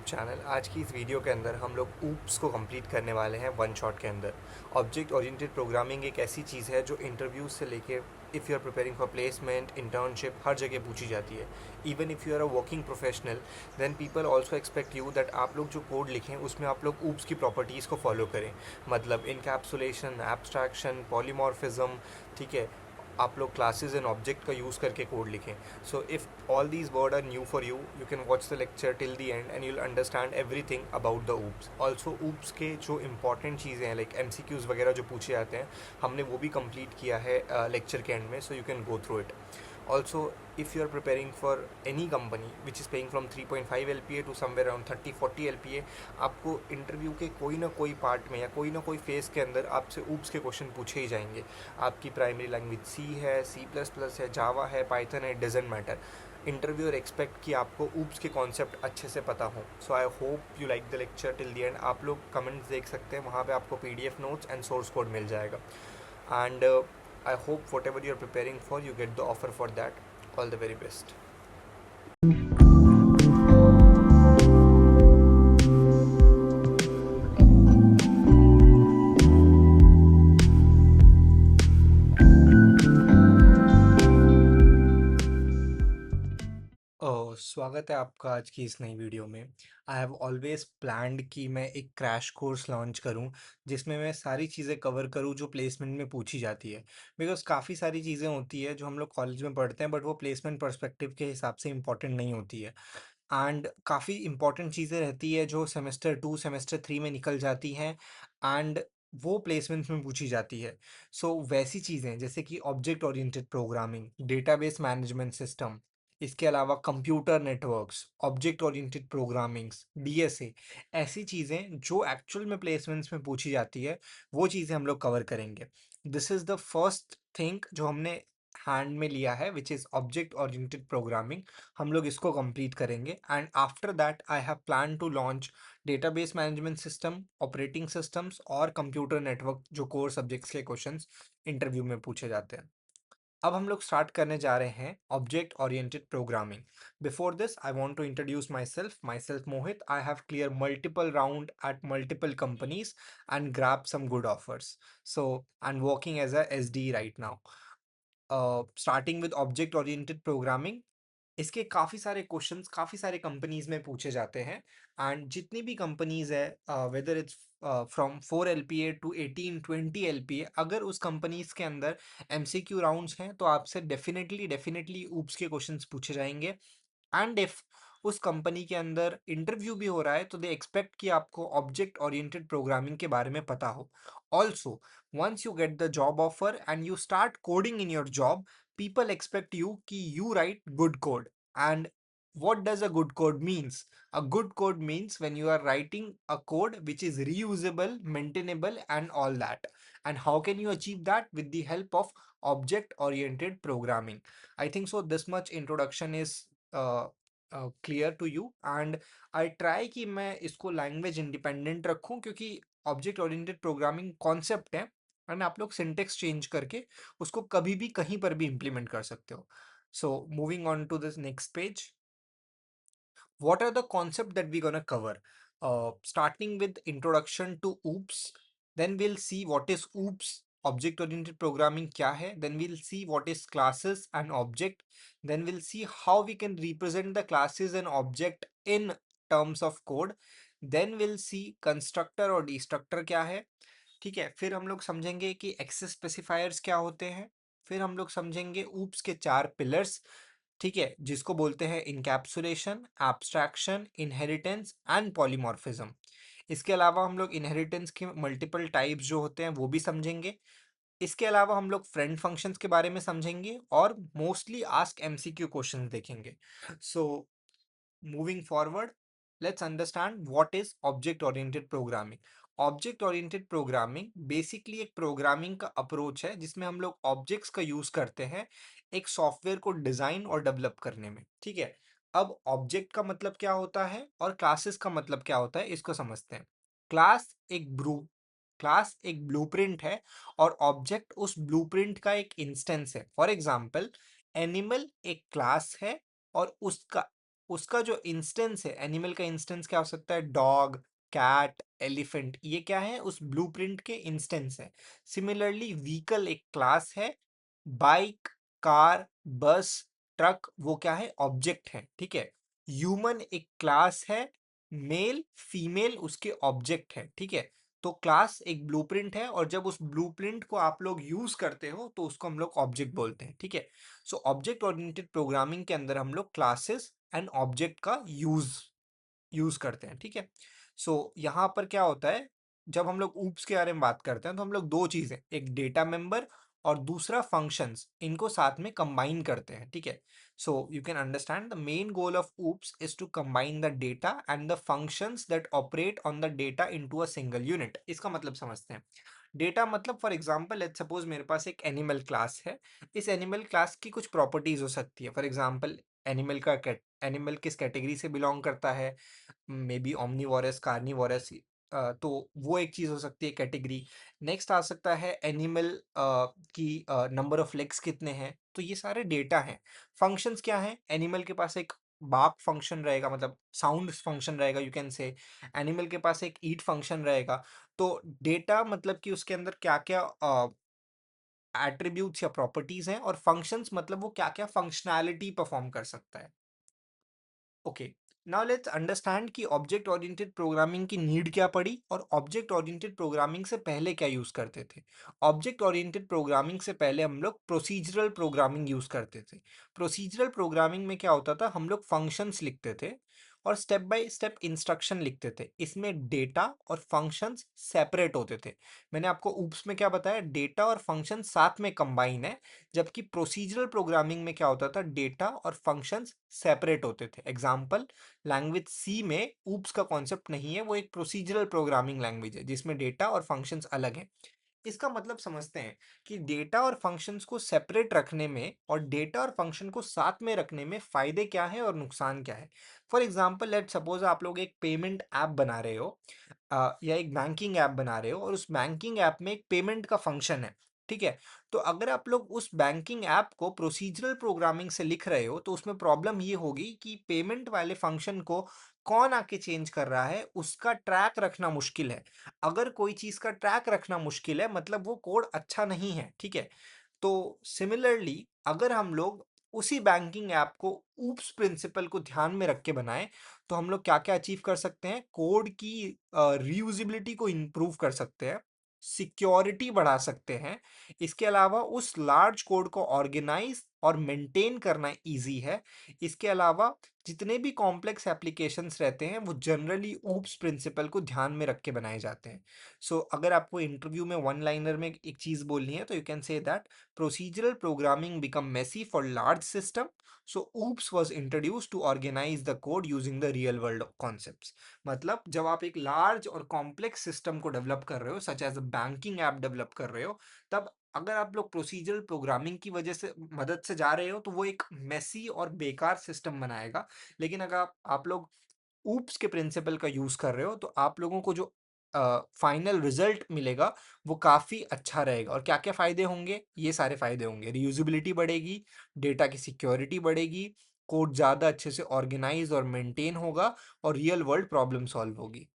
Channel. आज की इस वीडियो के अंदर हम लोग ऊप्स को कंप्लीट करने वाले हैं वन शॉट के अंदर। ऑब्जेक्ट ओरिएंटेड प्रोग्रामिंग एक ऐसी चीज़ है जो इंटरव्यूज से लेके if you are preparing for placement, internship, हर जगह पूछी जाती है। Even if you are a working professional, then people also expect you that आप लोग जो कोड लिखें उसमें आप लोग ऊप्स की प्रॉपर्टीज़ को फॉलो करें। मतलब इनकैप्सुलेशन, एब्स्ट्रैक्शन, पॉलीमॉर्फिज्म, ठीक है, आप लोग क्लासेस एंड ऑब्जेक्ट का यूज़ करके कोड लिखें। So if all these words are new for you, you can watch the lecture till the end and you'll understand everything about the OOPS. Also OOPS के जो important चीज़ें हैं like MCQs वगैरह जो पूछे जाते हैं, हमने वो भी complete किया है lecture के end में, so you can go through it. Also, if you are preparing for any company which is paying from 3.5 LPA to somewhere around 30-40 LPA, आपको इंटरव्यू के कोई ना कोई पार्ट में या कोई ना कोई फेस के अंदर आपसे ऊप्स के क्वेश्चन पूछे ही जाएंगे। आपकी प्राइमरी लैंग्वेज सी है, C++ है, जावा है, पाइथन है, डजेंट मैटर। इंटरव्यूअर एक्सपेक्ट कि आपको ऊप्स के कॉन्सेप्ट अच्छे से पता हो। So I hope you like the lecture till the end. आप लोग कमेंट्स देख सकते हैं, वहाँ पे आपको PDF notes and source code मिल जाएगा। And I hope whatever you're preparing for, you get the offer for that. All the very best. स्वागत है आपका आज की इस नई वीडियो में। आई हैव ऑलवेज प्लान्ड कि मैं एक क्रैश कोर्स लॉन्च करूं जिसमें मैं सारी चीज़ें कवर करूं जो प्लेसमेंट में पूछी जाती है। बिकॉज़ काफ़ी सारी चीज़ें होती है जो हम लोग कॉलेज में पढ़ते हैं बट वो प्लेसमेंट पर्सपेक्टिव के हिसाब से इम्पॉर्टेंट नहीं होती है। एंड काफ़ी इम्पॉर्टेंट चीज़ें रहती है जो सेमेस्टर 2 सेमेस्टर 3 में निकल जाती हैं एंड वो प्लेसमेंट्स में पूछी जाती है। वैसी चीज़ें जैसे कि object oriented programming, database management system, इसके अलावा computer networks, object oriented programmings, DSA, ऐसी चीज़ें जो एक्चुअल में प्लेसमेंट्स में पूछी जाती है, वो चीज़ें हम लोग कवर करेंगे। This is the first thing जो हमने हैंड में लिया है which is object oriented programming. हम लोग इसको कंप्लीट करेंगे and after that I have plan to launch database management system, operating systems और कंप्यूटर नेटवर्क जो कोर सब्जेक्ट्स के क्वेश्चंस इंटरव्यू में पूछे जाते हैं। अब हम लोग स्टार्ट करने जा रहे हैं object oriented programming. Before this I want to introduce myself Mohit. I have clear multiple round at multiple companies and grab some good offers. So I am working as a SD right now. Starting with object oriented programming, इसके काफ़ी सारे questions काफ़ी सारे companies में पूछे जाते हैं and जितनी भी कंपनीज है whether it's from 4 LPA to 18-20 LPA, अगर उस कंपनीज के अंदर MCQ राउंड्स हैं तो आपसे डेफिनेटली डेफिनेटली ऊप्स के क्वेश्चंस पूछे जाएंगे। एंड इफ उस कंपनी के अंदर इंटरव्यू भी हो रहा है तो दे एक्सपेक्ट कि आपको ऑब्जेक्ट ओरिएंटेड प्रोग्रामिंग के बारे में पता हो। Also once you get the job offer and you start coding in your job, people expect you कि you write good code. And what does a good code means? A good code means when you are writing a code which is reusable, maintainable and all that. And how can you achieve that? With the help of object oriented programming. I think so this much introduction is clear to you, and I try कि मैं इसको language independent रखूं क्योंकि object oriented programming concept है and आप लोग syntax change करके उसको कभी भी कहीं पर भी इम्प्लीमेंट कर सकते हो। So moving on to this next page, what are the concept that we're gonna cover? Starting with introduction to OOPS, then we'll see what is OOPS, object oriented programming क्या है, then we'll see what is classes and object, then we'll see how we can represent the classes and object in terms of code, then we'll see constructor और destructor क्या है, ठीक है। फिर हम लोग समझेंगे कि एक्सेस स्पेसिफायर्स क्या होते हैं। फिर हम लोग समझेंगे ऊप्स के 4 पिलर्स, ठीक है, जिसको बोलते हैं encapsulation, abstraction, inheritance and polymorphism. इसके अलावा हम लोग इनहेरिटेंस के मल्टीपल टाइप्स जो होते हैं वो भी समझेंगे। इसके अलावा हम लोग फ्रेंड फंक्शंस के बारे में समझेंगे और मोस्टली आस्क MCQ क्वेश्चन देखेंगे। सो moving forward, let's understand what is object oriented programming. Object oriented programming basically एक प्रोग्रामिंग का अप्रोच है जिसमें हम लोग ऑब्जेक्ट्स का यूज करते हैं एक सॉफ्टवेयर को डिजाइन और डेवलप करने में, ठीक है। अब ऑब्जेक्ट का मतलब क्या होता है और क्लासेस का मतलब क्या होता है इसको समझते हैं। क्लास एक ब्लूप्रिंट है और ऑब्जेक्ट उस ब्लूप्रिंट का एक इंस्टेंस है। फॉर एग्जांपल, एनिमल एक क्लास है और उसका उसका जो इंस्टेंस है, एनिमल का इंस्टेंस क्या हो सकता है, डॉग, कैट, एलिफेंट, ये क्या है, उस ब्लूप्रिंट के इंस्टेंस है। सिमिलरली व्हीकल एक क्लास है, बाइक, कार, बस, ट्रक वो क्या है, ऑब्जेक्ट है, ठीक है। ह्यूमन एक क्लास है, मेल फीमेल उसके ऑब्जेक्ट है, ठीक है। तो क्लास एक ब्लूप्रिंट है, और जब उस ब्लूप्रिंट को आप लोग यूज करते हो तो उसको हम लोग ऑब्जेक्ट बोलते हैं, ठीक है। सो ऑब्जेक्ट ओरिएंटेड प्रोग्रामिंग के अंदर हम लोग क्लासेस एंड ऑब्जेक्ट का यूज यूज करते हैं, ठीक है। सो यहाँ पर क्या होता है, जब हम लोग ऊप्स के बारे में बात करते हैं तो हम लोग दो चीजें, एक डेटा मेंबर और दूसरा फंक्शंस, इनको साथ में कंबाइन करते हैं, ठीक है। So you can understand the main goal of oops is to combine the data and the functions that operate on the data into a single unit. इसका मतलब समझते हैं। डेटा मतलब फॉर एग्जांपल लेट्स सपोज मेरे पास एक animal class है। इस animal class की कुछ प्रॉपर्टीज हो सकती है, फॉर एग्जांपल एनिमल किस कैटेगरी से बिलोंग करता है, मे बी ओमनीवोरस, कार्निवोरस, तो वो एक चीज हो सकती है कैटेगरी। नेक्स्ट आ सकता है एनिमल की नंबर ऑफ लेग्स कितने हैं, तो ये सारे डेटा हैं। फंक्शंस क्या हैं, एनिमल के पास एक बार्क फंक्शन रहेगा, मतलब साउंड फंक्शन रहेगा, यू कैन से। एनिमल के पास एक ईट फंक्शन रहेगा। तो डेटा मतलब कि उसके अंदर क्या क्या एट्रीब्यूट्स या प्रॉपर्टीज हैं, और फंक्शंस मतलब वो क्या क्या फंक्शनैलिटी परफॉर्म कर सकता है। ओके, नाउ लेट्स अंडरस्टैंड कि ऑब्जेक्ट ओरिएंटेड प्रोग्रामिंग की नीड क्या पड़ी और ऑब्जेक्ट ओरिएंटेड प्रोग्रामिंग से पहले क्या यूज करते थे। ऑब्जेक्ट ओरिएंटेड प्रोग्रामिंग से पहले हम लोग प्रोसीजरल प्रोग्रामिंग यूज करते थे। प्रोसीजरल प्रोग्रामिंग में क्या होता था, हम लोग फंक्शंस लिखते थे और स्टेप बाय स्टेप इंस्ट्रक्शन लिखते थे। इसमें डेटा और फंक्शंस सेपरेट होते थे। मैंने आपको ऊप्स में क्या बताया, डेटा और फंक्शन साथ में कंबाइन है, जबकि प्रोसीजरल प्रोग्रामिंग में क्या होता था, डेटा और फंक्शंस सेपरेट होते थे। एग्जांपल, लैंग्वेज सी में ऊप्स का कॉन्सेप्ट नहीं है, वो एक प्रोसीजरल प्रोग्रामिंग लैंग्वेज है जिसमें डेटा और फंक्शंस अलग हैं। इसका मतलब समझते हैं कि डेटा और फंक्शंस को सेपरेट रखने में और डेटा और फंक्शन को साथ में रखने में फायदे क्या है और नुकसान क्या है। फॉर एग्जांपल लेट सपोज आप लोग एक पेमेंट ऐप बना रहे हो, या एक बैंकिंग ऐप बना रहे हो, और उस बैंकिंग ऐप में एक पेमेंट का फंक्शन है, ठीक है। तो अगर आप लोग उस बैंकिंग ऐप को प्रोसीजरल प्रोग्रामिंग से लिख रहे हो तो उसमें प्रॉब्लम ये होगी कि पेमेंट वाले फंक्शन को कौन आके चेंज कर रहा है उसका ट्रैक रखना मुश्किल है। अगर कोई चीज का ट्रैक रखना मुश्किल है मतलब वो कोड अच्छा नहीं है, ठीक है। तो सिमिलरली अगर हम लोग उसी बैंकिंग ऐप को ऊप्स प्रिंसिपल को ध्यान में रख के बनाएं तो हम लोग क्या क्या अचीव कर सकते हैं, कोड की रीयूजिबिलिटी को इंप्रूव कर सकते हैं, सिक्योरिटी बढ़ा सकते हैं। इसके अलावा उस लार्ज कोड को ऑर्गेनाइज और मेंटेन करना इजी है। इसके अलावा जितने भी कॉम्प्लेक्स एप्लीकेशंस रहते हैं वो जनरली ऊप्स प्रिंसिपल को ध्यान में रख के बनाए जाते हैं। सो अगर आपको इंटरव्यू में वन लाइनर में एक चीज बोलनी है तो you can say that procedural programming become messy for large system, so oops was introduced to organize the code using the real world concepts। मतलब जब आप एक लार्ज और कॉम्प्लेक्स सिस्टम को डेवलप कर रहे हो, such as a banking app develop कर रहे हो, तब अगर आप लोग प्रोसीजरल प्रोग्रामिंग की वजह से मदद से जा रहे हो तो वो एक मेसी और बेकार सिस्टम बनाएगा। लेकिन अगर आप लोग ऊप्स के प्रिंसिपल का यूज कर रहे हो तो आप लोगों को जो फाइनल रिजल्ट मिलेगा वो काफी अच्छा रहेगा। और क्या क्या फायदे होंगे, ये सारे फायदे होंगे, रीयूजिबिलिटी बढ़ेगी, डेटा की सिक्योरिटी बढ़ेगी, कोड ज्यादा अच्छे से ऑर्गेनाइज और मेंटेन होगा, और रियल वर्ल्ड प्रॉब्लम सॉल्व होगी।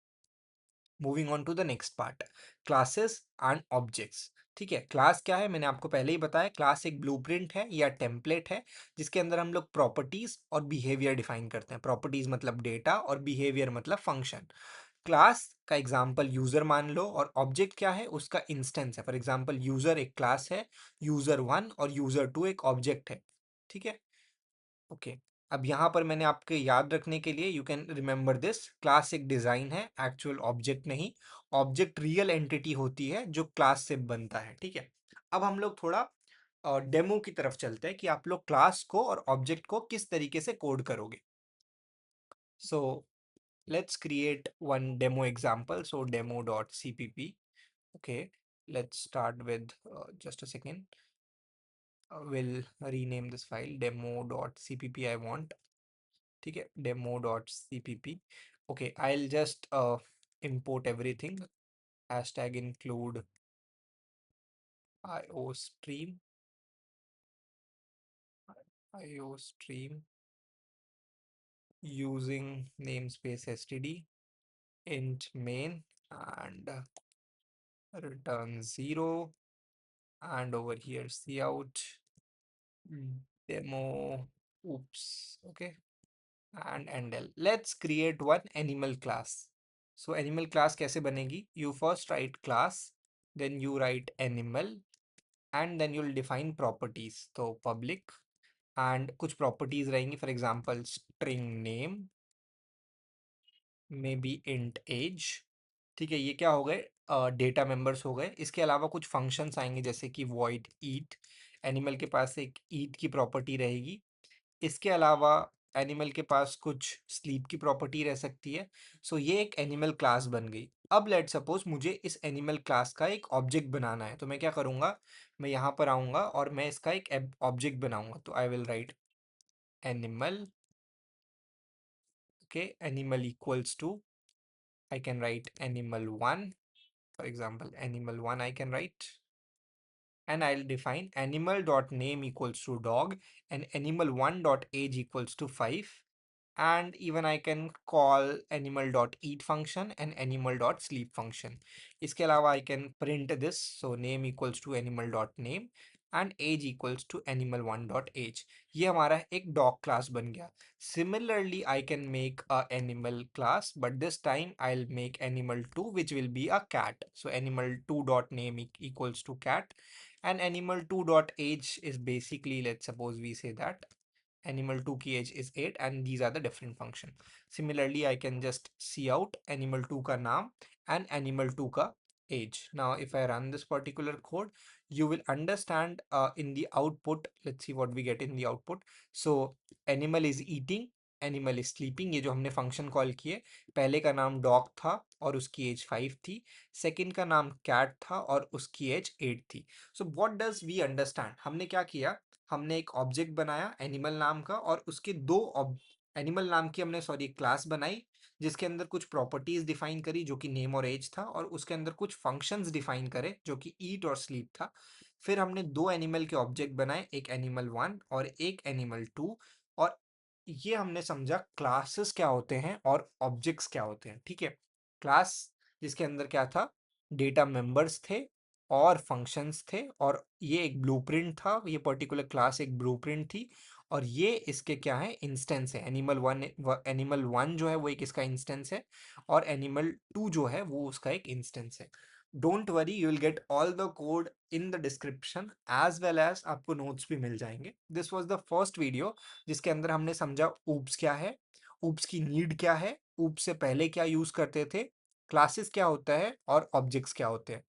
Moving on to the next part, classes and objects. ठीक है, क्लास क्या है मैंने आपको पहले ही बताया, क्लास एक ब्लूप्रिंट है या टेम्पलेट है जिसके अंदर हम लोग प्रॉपर्टीज और बिहेवियर डिफाइन करते हैं। प्रॉपर्टीज मतलब डेटा और बिहेवियर मतलब फंक्शन। क्लास का एग्जाम्पल यूजर मान लो, और ऑब्जेक्ट क्या है, उसका इंस्टेंस है। फॉर एग्जाम्पल यूजर एक क्लास है, यूजर वन और यूजर टू एक ऑब्जेक्ट है, ठीक है। ओके, अब यहाँ पर मैंने आपके याद रखने के लिए, you can remember this, class एक डिजाइन है, एक्चुअल ऑब्जेक्ट नहीं। ऑब्जेक्ट रियल एंटिटी होती है जो क्लास से बनता है, ठीक है। अब हम लोग थोड़ा डेमो की तरफ चलते हैं कि आप लोग क्लास को और ऑब्जेक्ट को किस तरीके से कोड करोगे। सो let's create one demo example. So demo.cpp. Okay, let's start with just a second. We'll rename this file demo.cpp. I want, ठीक है, demo.cpp. Okay, I'll just import everything. Hashtag include IO stream using namespace std int main and return 0, and over here cout demo oops. Okay, and endl. Let's create one animal class. So animal class कैसे बनेगी? You first write class, then you write animal, and then you'll define properties. तो public and कुछ properties रहेंगी, for example string name, maybe int age. ठीक है, ये क्या हो गए? डेटा मेंबर्स हो गए। इसके अलावा कुछ फंक्शंस आएंगे जैसे कि void eat, एनिमल के पास एक eat की प्रॉपर्टी रहेगी। इसके अलावा एनिमल के पास कुछ स्लीप की प्रॉपर्टी रह सकती है। सो ये एक एनिमल क्लास बन गई। अब लेट सपोज मुझे इस एनिमल क्लास का एक ऑब्जेक्ट बनाना है, तो मैं क्या करूँगा? मैं यहाँ पर आऊँगा और मैं इसका एक ऑब्जेक्ट बनाऊँगा। तो I will write animal, okay, animal equals to, I can write animal 1, for example animal 1 I can write, and I'll define animal dot name equals to dog and animal 1 dot age equals to 5, and even I can call animal dot eat function and animal dot sleep function. इसके अलावा I can print this, so name equals to animal dot name and age equals to animal 1 dot age. ये हमारा एक dog class बन गया. Similarly, I can make a animal class, but this time I'll make animal 2, which will be a cat. So animal 2 dot name equals to cat, and animal 2 dot age is basically, let's suppose we say that animal 2 की age is 8, and these are the different function. Similarly, I can just see out animal 2 का नाम and animal 2 का age. Now if I run this particular code, you will understand in the output. Let's see what we get in the output. So animal is eating, animal is sleeping, ये जो हमने function call किए, पहले का नाम dog था और उसकी एज 5 थी, सेकंड का नाम कैट था और उसकी एज 8 थी। So what does we understand? हमने क्या किया? हमने एक ऑब्जेक्ट बनाया एनिमल नाम का, और उसके दो एनिमल नाम की हमने सॉरी क्लास बनाई, जिसके अंदर कुछ प्रॉपर्टीज डिफाइन करी जो कि नेम और एज था, और उसके अंदर कुछ फंक्शंस डिफाइन करे जो कि ईट और स्लीप था। फिर हमने दो एनिमल के ऑब्जेक्ट बनाए, एक एनिमल 1 और एक एनिमल 2, और ये हमने समझा क्लासेस क्या होते हैं और ऑब्जेक्ट्स क्या होते हैं। ठीक है, क्लास जिसके अंदर क्या था? डेटा मेंबर्स थे और फंक्शंस थे, और ये एक ब्लूप्रिंट था, ये पर्टिकुलर क्लास एक ब्लूप्रिंट थी, और ये इसके क्या है? इंस्टेंस है। एनिमल 1 जो है वो एक इसका इंस्टेंस है, और एनिमल 2 जो है वो उसका एक इंस्टेंस है। Don't worry, you will get all the code in the description, as well as आपको नोट्स भी मिल जाएंगे। This was the first video जिसके अंदर हमने समझा ऊप्स क्या है, ऊप्स की नीड क्या है, ऊप्स से पहले क्या यूज करते थे, क्लासेस क्या होता है, और ऑब्जेक्ट्स क्या होते हैं।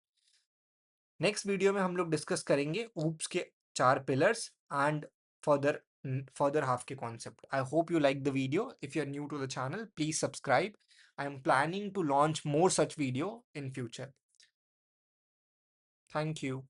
नेक्स्ट वीडियो में हम लोग डिस्कस करेंगे ऊप्स के 4 pillars and further further half के concept. I hope you like the video. If you are new to the channel, please subscribe. I am planning to launch more such video in future. Thank you.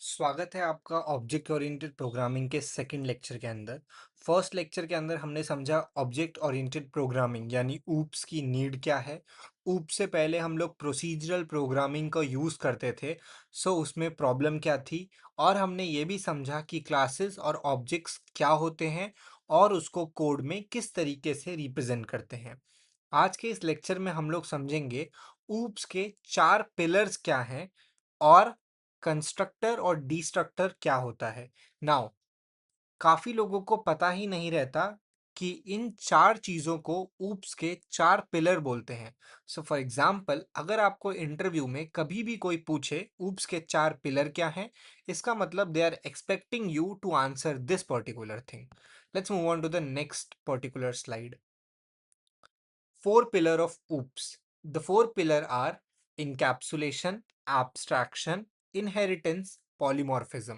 स्वागत है आपका object oriented programming के second lecture के अंदर। First lecture के अंदर हमने समझा ऑब्जेक्ट ओरिएंटेड प्रोग्रामिंग यानी ऊप्स की नीड क्या है। ऊप्स से पहले हम लोग प्रोसीजरल प्रोग्रामिंग का यूज़ करते थे, सो उसमें प्रॉब्लम क्या थी, और हमने ये भी समझा कि क्लासेस और ऑब्जेक्ट्स क्या होते हैं और उसको कोड में किस तरीके से रिप्रेजेंट करते हैं। आज के इस लेक्चर में हम लोग समझेंगे ऊप्स के 4 पिलर्स क्या हैं, और कंस्ट्रक्टर और डिस्ट्रक्टर क्या होता है। नाउ काफी लोगों को पता ही नहीं रहता कि इन 4 चीजों को ऊप्स के 4 पिलर बोलते हैं। सो फॉर एग्जाम्पल, अगर आपको इंटरव्यू में कभी भी कोई पूछे ऊप्स के 4 पिलर क्या हैं, इसका मतलब they are expecting you to answer this particular thing. Let's move on to the next particular slide. 4 pillar of OOPS. The 4 pillar are encapsulation, abstraction, inheritance, polymorphism.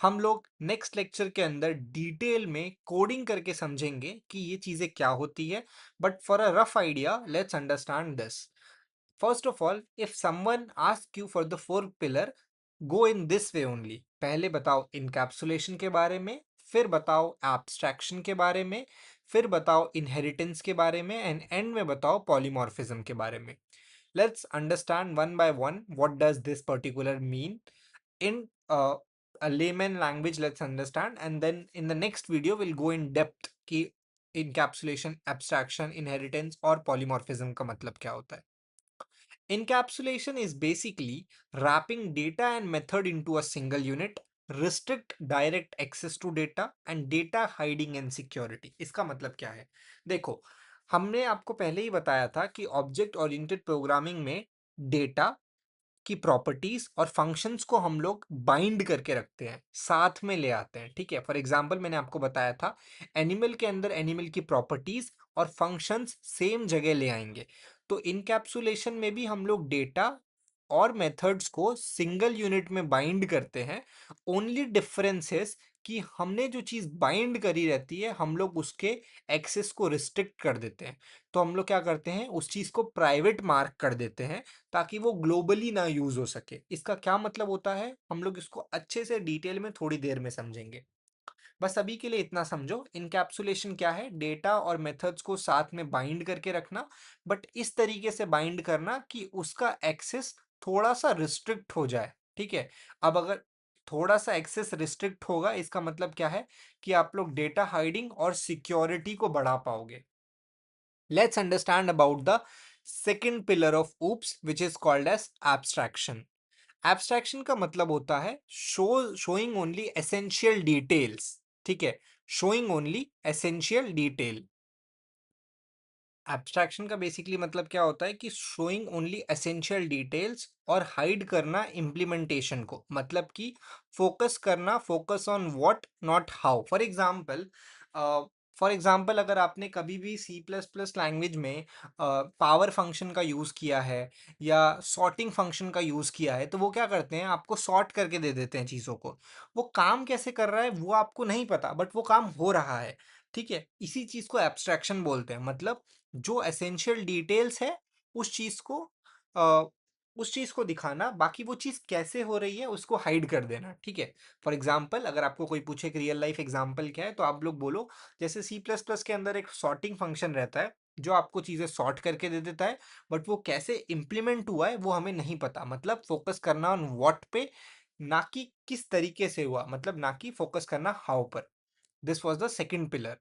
हम लोग नेक्स्ट लेक्चर के अंदर detail में coding करके समझेंगे कि ये चीजें क्या होती है, but for a rough idea let's understand this. First of all, if someone ask you for the 4 pillar, go in this way only. पहले बताओ इनकैप्सुलेशन के बारे में, फिर बताओ एब्स्ट्रैक्शन के बारे में, फिर बताओ इनहेरिटेंस के बारे में, एंड एंड में बताओ पॉलीमॉर्फिज्म के बारे में. Let's understand one by one what does this particular mean in a layman language. Let's understand, and then in the next video we'll go in depth कि encapsulation, abstraction, inheritance और polymorphism का मतलब क्या होता है. Encapsulation is basically wrapping data and method into a single unit, restrict direct access to data and data hiding and security. इसका मतलब क्या है? देखो, हमने आपको पहले ही बताया था कि ऑब्जेक्ट ओरिएंटेड प्रोग्रामिंग में डेटा की प्रॉपर्टीज और फंक्शंस को हम लोग बाइंड करके रखते हैं, साथ में ले आते हैं. ठीक है, फॉर एग्जांपल मैंने आपको बताया था एनिमल के अंदर एनिमल की प्रॉपर्टीज और फंक्शंस सेम जगह ले आएंगे. तो इनकैप्सुलेशन में भी हम लोग डेटा और मेथड्स को सिंगल यूनिट में बाइंड करते हैं. ओनली डिफरेंस कि हमने जो चीज़ बाइंड करी रहती है हम लोग उसके एक्सेस को रिस्ट्रिक्ट कर देते हैं. तो हम लोग क्या करते हैं, उस चीज़ को प्राइवेट मार्क कर देते हैं ताकि वो ग्लोबली ना यूज हो सके. इसका क्या मतलब होता है, हम लोग इसको अच्छे से डिटेल में थोड़ी देर में समझेंगे. बस अभी के लिए इतना समझो, इनकैप्सुलेशन क्या है, डेटा और मेथड्स को साथ में बाइंड करके रखना, बट इस तरीके से बाइंड करना कि उसका एक्सेस थोड़ा सा रिस्ट्रिक्ट हो जाए. ठीक है, अब अगर थोड़ा सा एक्सेस रिस्ट्रिक्ट होगा इसका मतलब क्या है कि आप लोग डेटा हाइडिंग और सिक्योरिटी को बढ़ा पाओगे. Let's understand about the second pillar of OOPS, which is called as abstraction. Abstraction का मतलब होता है showing only essential details. ठीक है, showing only essential detail. Abstraction का बेसिकली मतलब क्या होता है कि शोइंग ओनली एसेंशियल डिटेल्स और हाइड करना इम्प्लीमेंटेशन को, मतलब कि फोकस करना, focus on what not how. For example अगर आपने कभी भी सी प्लस प्लस लैंग्वेज में पावर फंक्शन का यूज़ किया है या सॉर्टिंग फंक्शन का यूज़ किया है, तो वो क्या करते हैं, आपको सॉर्ट करके दे देते हैं चीज़ों को. वो काम कैसे कर रहा है वो आपको नहीं पता, बट वो काम हो रहा है. ठीक है, इसी चीज़ को एब्स्ट्रैक्शन बोलते हैं. मतलब जो एसेंशियल डिटेल्स है उस चीज़ को अ, उस चीज़ को दिखाना, बाकी वो चीज़ कैसे हो रही है उसको हाइड कर देना. ठीक है, फॉर एग्जांपल अगर आपको कोई पूछे कि रियल लाइफ एग्जांपल क्या है, तो आप लोग बोलो जैसे सी प्लस प्लस के अंदर एक सॉर्टिंग फंक्शन रहता है जो आपको चीज़ें सॉर्ट करके दे देता है, बट वो कैसे इम्प्लीमेंट हुआ है वो हमें नहीं पता. मतलब फोकस करना ऑन व्हाट पे, ना कि किस तरीके से हुआ, मतलब ना कि फोकस करना हाउ पर. This was the second pillar.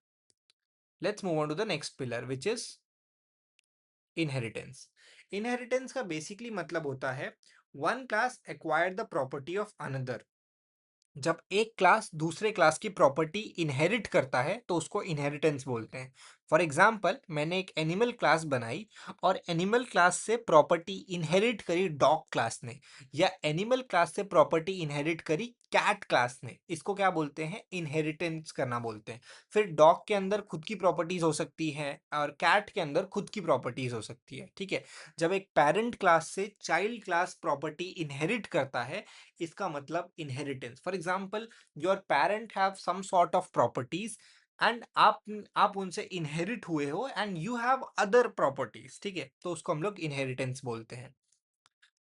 Let's move on to the next pillar which is inheritance. Inheritance का बेसिकली मतलब होता है one class acquired the property of another. जब एक क्लास दूसरे क्लास की प्रॉपर्टी इनहेरिट करता है तो उसको इनहेरिटेंस बोलते हैं. फॉर एग्जाम्पल मैंने एक एनिमल क्लास बनाई और एनिमल क्लास से प्रॉपर्टी इनहेरिट करी डॉग क्लास ने, या एनिमल क्लास से प्रॉपर्टी इनहेरिट करी कैट क्लास ने. इसको क्या बोलते हैं, इनहेरिटेंस करना बोलते हैं. फिर डॉग के अंदर खुद की प्रॉपर्टीज हो सकती हैं और कैट के अंदर खुद की प्रॉपर्टीज हो सकती है. ठीक है, जब एक पेरेंट क्लास से चाइल्ड क्लास प्रॉपर्टी इनहेरिट करता है इसका मतलब inheritance. For example your parent have some sort of properties and आप उनसे इनहेरिट हुए हो and you have other properties. ठीक है, तो उसको हम लोग इनहेरिटेंस बोलते हैं.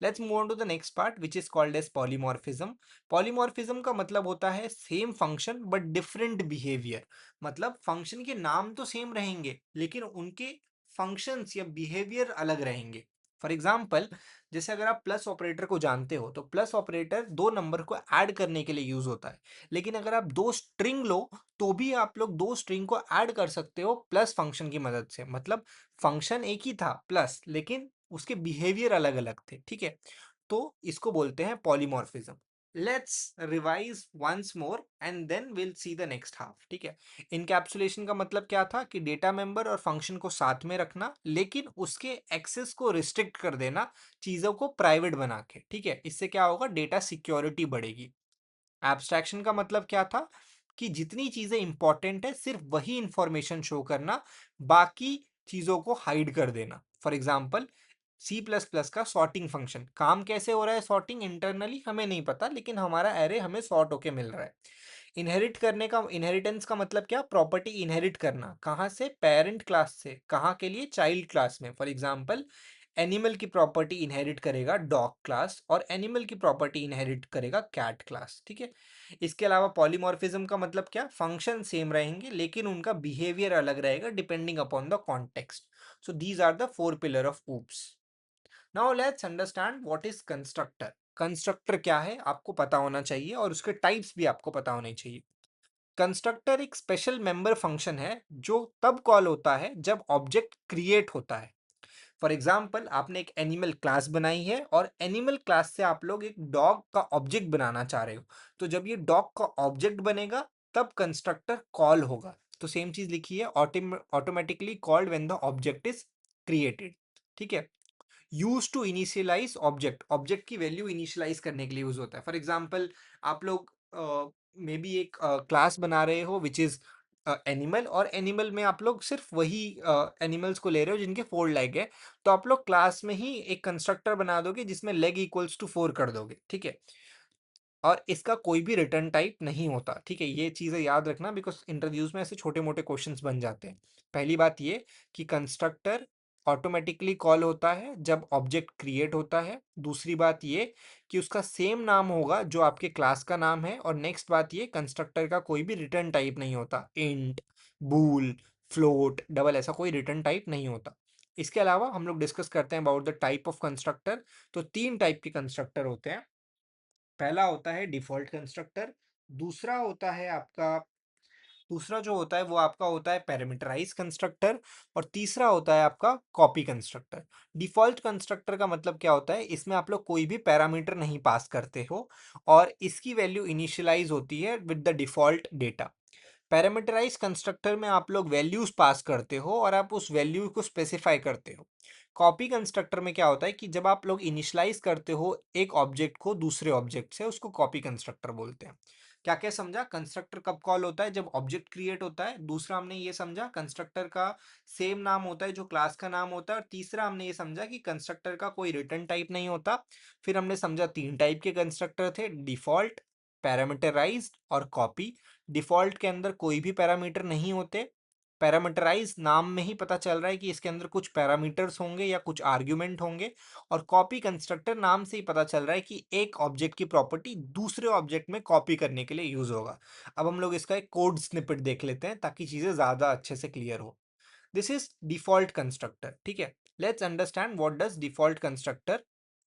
Let's move on to the next part which is called as polymorphism. Polymorphism का मतलब होता है same function but different behaviour. मतलब फंक्शन के नाम तो सेम रहेंगे लेकिन उनके फंक्शंस या बिहेवियर अलग रहेंगे. फॉर एग्जाम्पल जैसे अगर आप प्लस ऑपरेटर को जानते हो तो प्लस ऑपरेटर दो नंबर को ऐड करने के लिए यूज होता है. लेकिन अगर आप दो स्ट्रिंग लो तो भी आप लोग दो स्ट्रिंग को ऐड कर सकते हो प्लस फंक्शन की मदद से. मतलब फंक्शन एक ही था प्लस, लेकिन उसके बिहेवियर अलग अलग थे. ठीक है, तो इसको बोलते हैं polymorphism. Let's revise once more and then will see the next half. ठीक है, इनकैप्सुलेशन का मतलब क्या था कि डेटा मेंबर और फंक्शन को साथ में रखना लेकिन उसके एक्सेस को रिस्ट्रिक्ट कर देना, चीजों को प्राइवेट बना के. ठीक है, इससे क्या होगा, डेटा सिक्योरिटी बढ़ेगी. एब्स्ट्रैक्शन का मतलब क्या था कि जितनी चीजें इंपॉर्टेंट है सिर्फ वही इंफॉर्मेशन शो करना, बाकी चीजों को हाइड कर देना. For example C plus plus का सॉर्टिंग फंक्शन, काम कैसे हो रहा है सॉर्टिंग इंटरनली हमें नहीं पता, लेकिन हमारा एरे हमें सॉर्ट होके मिल रहा है. इनहेरिट करने का, इनहेरिटेंस का मतलब क्या, प्रॉपर्टी इनहेरिट करना. कहाँ से, पेरेंट क्लास से. कहाँ के लिए, चाइल्ड क्लास में. फॉर एग्जाम्पल एनिमल की प्रॉपर्टी इनहेरिट करेगा डॉग क्लास, और एनिमल की प्रॉपर्टी इनहेरिट करेगा कैट क्लास, ठीक है। इसके अलावा पॉलीमॉर्फिज्म का मतलब क्या, फंक्शन सेम रहेंगे लेकिन उनका बिहेवियर अलग रहेगा depending upon the context. So these are the four pillar of oops. Now let's understand what is constructor. Constructor क्या है आपको पता होना चाहिए, और उसके टाइप्स भी आपको पता होने चाहिए। कंस्ट्रक्टर एक स्पेशल मेंबर फंक्शन है जो तब कॉल होता है जब ऑब्जेक्ट क्रिएट होता है। फॉर एग्जाम्पल, आपने एक एनिमल क्लास बनाई है और एनिमल क्लास से आप लोग एक डॉग का ऑब्जेक्ट बनाना चाह रहे हो, तो जब ये डॉग का ऑब्जेक्ट बनेगा तब कंस्ट्रक्टर कॉल होगा। तो सेम चीज लिखी है, automatically called when the object is created, ठीक है। Use to initialise object, object की वैल्यू इनिशियलाइज करने के लिए यूज होता है। फॉर एग्जाम्पल, आप लोग मे बी एक क्लास बना रहे हो विच इज एनिमल, और एनिमल में आप लोग सिर्फ वही एनिमल्स को ले रहे हो जिनके 4 लेग है, तो आप लोग क्लास में ही एक कंस्ट्रक्टर बना दोगे जिसमें लेग इक्वल्स टू 4 कर दोगे, ठीक है। और इसका कोई भी रिटर्न टाइप नहीं होता, ठीक है। ये चीज़ें याद रखना, बिकॉज इंटरव्यूज में ऐसे छोटे मोटे क्वेश्चंस बन जाते हैं। पहली बात ये कि कंस्ट्रक्टर ऑटोमेटिकली कॉल होता है जब ऑब्जेक्ट क्रिएट होता है। दूसरी बात ये कि उसका सेम नाम होगा जो आपके क्लास का नाम है। और नेक्स्ट बात ये, कंस्ट्रक्टर का कोई भी रिटर्न टाइप नहीं होता, इंट, बूल, फ्लोट, डबल, ऐसा कोई रिटर्न टाइप नहीं होता। इसके अलावा हम लोग डिस्कस करते हैं about the type of constructor. तो 3 टाइप के कंस्ट्रक्टर होते हैं। पहला होता है डिफॉल्ट कंस्ट्रक्टर, दूसरा होता है आपका दूसरा जो होता है वो आपका होता है पैरामीटराइज कंस्ट्रक्टर, और तीसरा होता है आपका कॉपी कंस्ट्रक्टर। डिफॉल्ट कंस्ट्रक्टर का मतलब क्या होता है, इसमें आप लोग कोई भी पैरामीटर नहीं पास करते हो और इसकी वैल्यू इनिशियलाइज होती है with the default data. Parameterise constructor में आप लोग वैल्यूज पास करते हो और आप उस वैल्यू को स्पेसिफाई करते हो। कॉपी कंस्ट्रक्टर में क्या होता है कि जब आप लोग इनिशियलाइज करते हो एक ऑब्जेक्ट को दूसरे ऑब्जेक्ट से, उसको कॉपी कंस्ट्रक्टर बोलते हैं। क्या क्या समझा, कंस्ट्रक्टर कब कॉल होता है, जब ऑब्जेक्ट क्रिएट होता है। दूसरा हमने ये समझा कंस्ट्रक्टर का सेम नाम होता है जो क्लास का नाम होता है। और तीसरा हमने ये समझा कि कंस्ट्रक्टर का कोई रिटर्न टाइप नहीं होता। फिर हमने समझा 3 टाइप के कंस्ट्रक्टर थे, डिफॉल्ट, पैरामीटराइज्ड और कॉपी। डिफॉल्ट के अंदर कोई भी पैरामीटर नहीं होते। पैरामीटराइज नाम में ही पता चल रहा है कि इसके अंदर कुछ पैरामीटर्स होंगे या कुछ आर्ग्यूमेंट होंगे। और कॉपी कंस्ट्रक्टर नाम से ही पता चल रहा है कि एक ऑब्जेक्ट की प्रॉपर्टी दूसरे ऑब्जेक्ट में कॉपी करने के लिए यूज होगा। अब हम लोग इसका एक कोड स्निपेट देख लेते हैं ताकि चीजें ज्यादा अच्छे से क्लियर हो। दिस इज डिफॉल्ट कंस्ट्रक्टर, ठीक है। Let's understand what does default constructor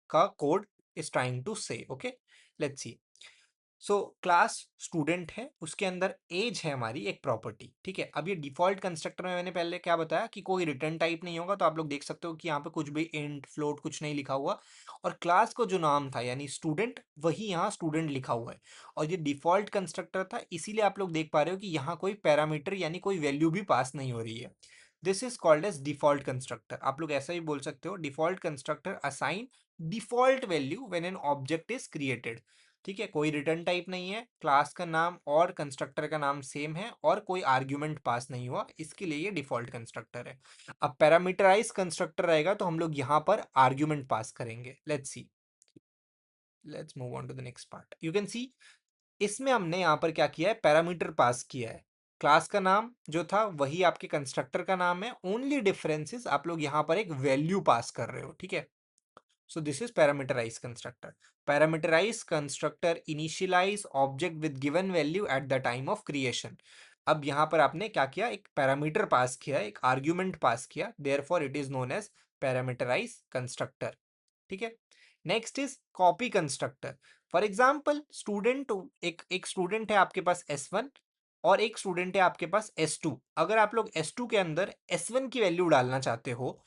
का कोड इज ट्राइंग टू से, okay. Let's C. So class student है, उसके अंदर एज है हमारी एक प्रॉपर्टी, ठीक है। अब ये डिफॉल्ट कंस्ट्रक्टर में मैंने पहले क्या बताया कि कोई रिटर्न टाइप नहीं होगा, तो आप लोग देख सकते हो कि यहाँ पे कुछ भी इंट, फ्लोट कुछ नहीं लिखा हुआ। और क्लास को जो नाम था यानी स्टूडेंट, वही यहाँ स्टूडेंट लिखा हुआ है। और ये डिफॉल्ट कंस्ट्रक्टर था, इसीलिए आप लोग देख पा रहे हो कि यहाँ कोई पैरामीटर यानी कोई वैल्यू भी पास नहीं हो रही है। This is called as default constructor. आप लोग ऐसा ही बोल सकते हो, default constructor assign default value when an object is created, ठीक है। कोई रिटर्न टाइप नहीं है, क्लास का नाम और कंस्ट्रक्टर का नाम सेम है और कोई आर्ग्यूमेंट पास नहीं हुआ, इसके लिए ये डिफॉल्ट कंस्ट्रक्टर है। अब पैरामीटराइज कंस्ट्रक्टर रहेगा तो हम लोग यहां पर आर्ग्यूमेंट पास करेंगे। Let's see, let's move on to the next part. You can see, इसमें हमने यहाँ पर क्या किया है, पैरामीटर पास किया है। क्लास का नाम जो था वही आपके कंस्ट्रक्टर का नाम है, ओनली डिफरेंस इज आप लोग यहाँ पर एक वैल्यू पास कर रहे हो, ठीक है। So this is parameterized constructor. Parameterized constructor initialize object with given value at the time of creation. अब यहाँ पर आपने क्या किया, एक पैरामीटर पास किया, एक आर्ग्यूमेंट पास किया, therefore it is known as parameterized constructor, ठीक है। Next is copy constructor. For example, student, एक स्टूडेंट है आपके पास S1 और एक स्टूडेंट है आपके पास S2। अगर आप लोग S2 के अंदर S1 की वैल्यू डालना चाहते हो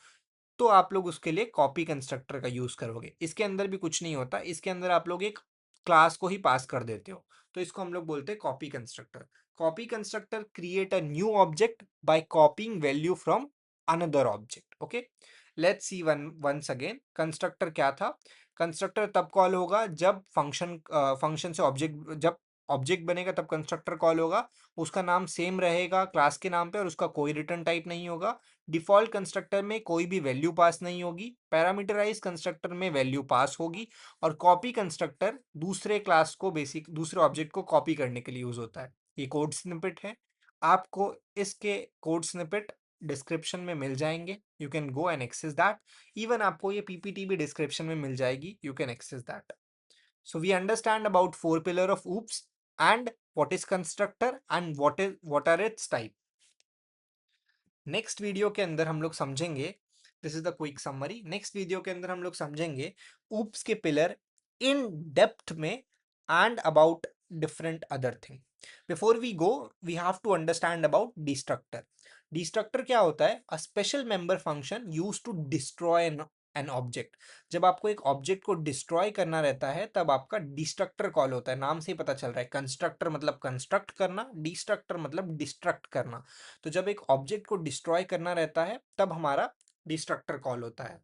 तो आप लोग उसके लिए कॉपी कंस्ट्रक्टर का यूज करोगे। इसके अंदर भी कुछ नहीं होता, इसके अंदर आप लोग एक क्लास को ही पास कर देते हो, तो इसको हम लोग बोलते हैं copy constructor. Copy constructor create a new object by copying value from another object, okay. Let's see once again, constructor क्या था। कंस्ट्रक्टर तब कॉल होगा जब फंक्शन से ऑब्जेक्ट, जब ऑब्जेक्ट बनेगा तब कंस्ट्रक्टर कॉल होगा। उसका नाम सेम रहेगा क्लास के नाम पे और उसका कोई रिटर्न टाइप नहीं होगा। डिफॉल्ट कंस्ट्रक्टर में कोई भी वैल्यू पास नहीं होगी। पैरामीटराइज कंस्ट्रक्टर में वैल्यू पास होगी। और कॉपी कंस्ट्रक्टर दूसरे क्लास को, बेसिक दूसरे ऑब्जेक्ट को कॉपी करने के लिए यूज होता है। ये कोड स्निपेट है। आपको इसके कोड स्निपेट डिस्क्रिप्शन में मिल जाएंगे, you can go and access that. Even आपको ये पीपीटी भी डिस्क्रिप्शन में मिल जाएगी, you can access that. So we understand about four pillar of OOPS and what is constructor and what are its type. Next video के अंदर हम लोग समझेंगे, this is the quick summary, next video के अंदर हम लोग समझेंगे ऊप्स के पिलर इन डेप्थ में and about different other thing. Before we go, we have to understand about destructor. Destructor क्या होता है? A special member function use to destroy an object. जब आपको एक ऑब्जेक्ट को डिस्ट्रॉय करना रहता है तब आपका डिस्ट्रक्टर कॉल होता है। नाम से ही पता चल रहा है, कंस्ट्रक्टर मतलब कंस्ट्रक्ट करना, डिस्ट्रक्टर मतलब डिस्ट्रक्ट करना। तो जब एक ऑब्जेक्ट को डिस्ट्रॉय करना रहता है तब हमारा डिस्ट्रक्टर कॉल होता है,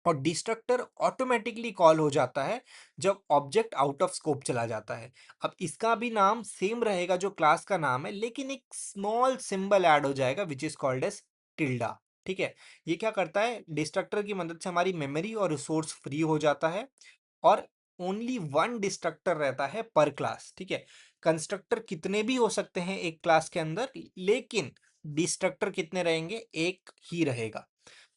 और डिस्ट्रक्टर ऑटोमेटिकली कॉल हो जाता है जब ऑब्जेक्ट आउट ऑफ स्कोप चला जाता है। अब इसका भी नाम सेम रहेगा जो क्लास का नाम है, लेकिन एक स्मॉल सिंबल ऐड हो जाएगा which is called as tilde. ठीक है, ये क्या करता है? डिस्ट्रक्टर की मदद से हमारी मेमोरी और रिसोर्स फ्री हो जाता है, और ओनली वन डिस्ट्रक्टर रहता है पर क्लास। ठीक है, कंस्ट्रक्टर कितने भी हो सकते हैं एक क्लास के अंदर, लेकिन डिस्ट्रक्टर कितने रहेंगे? एक ही रहेगा।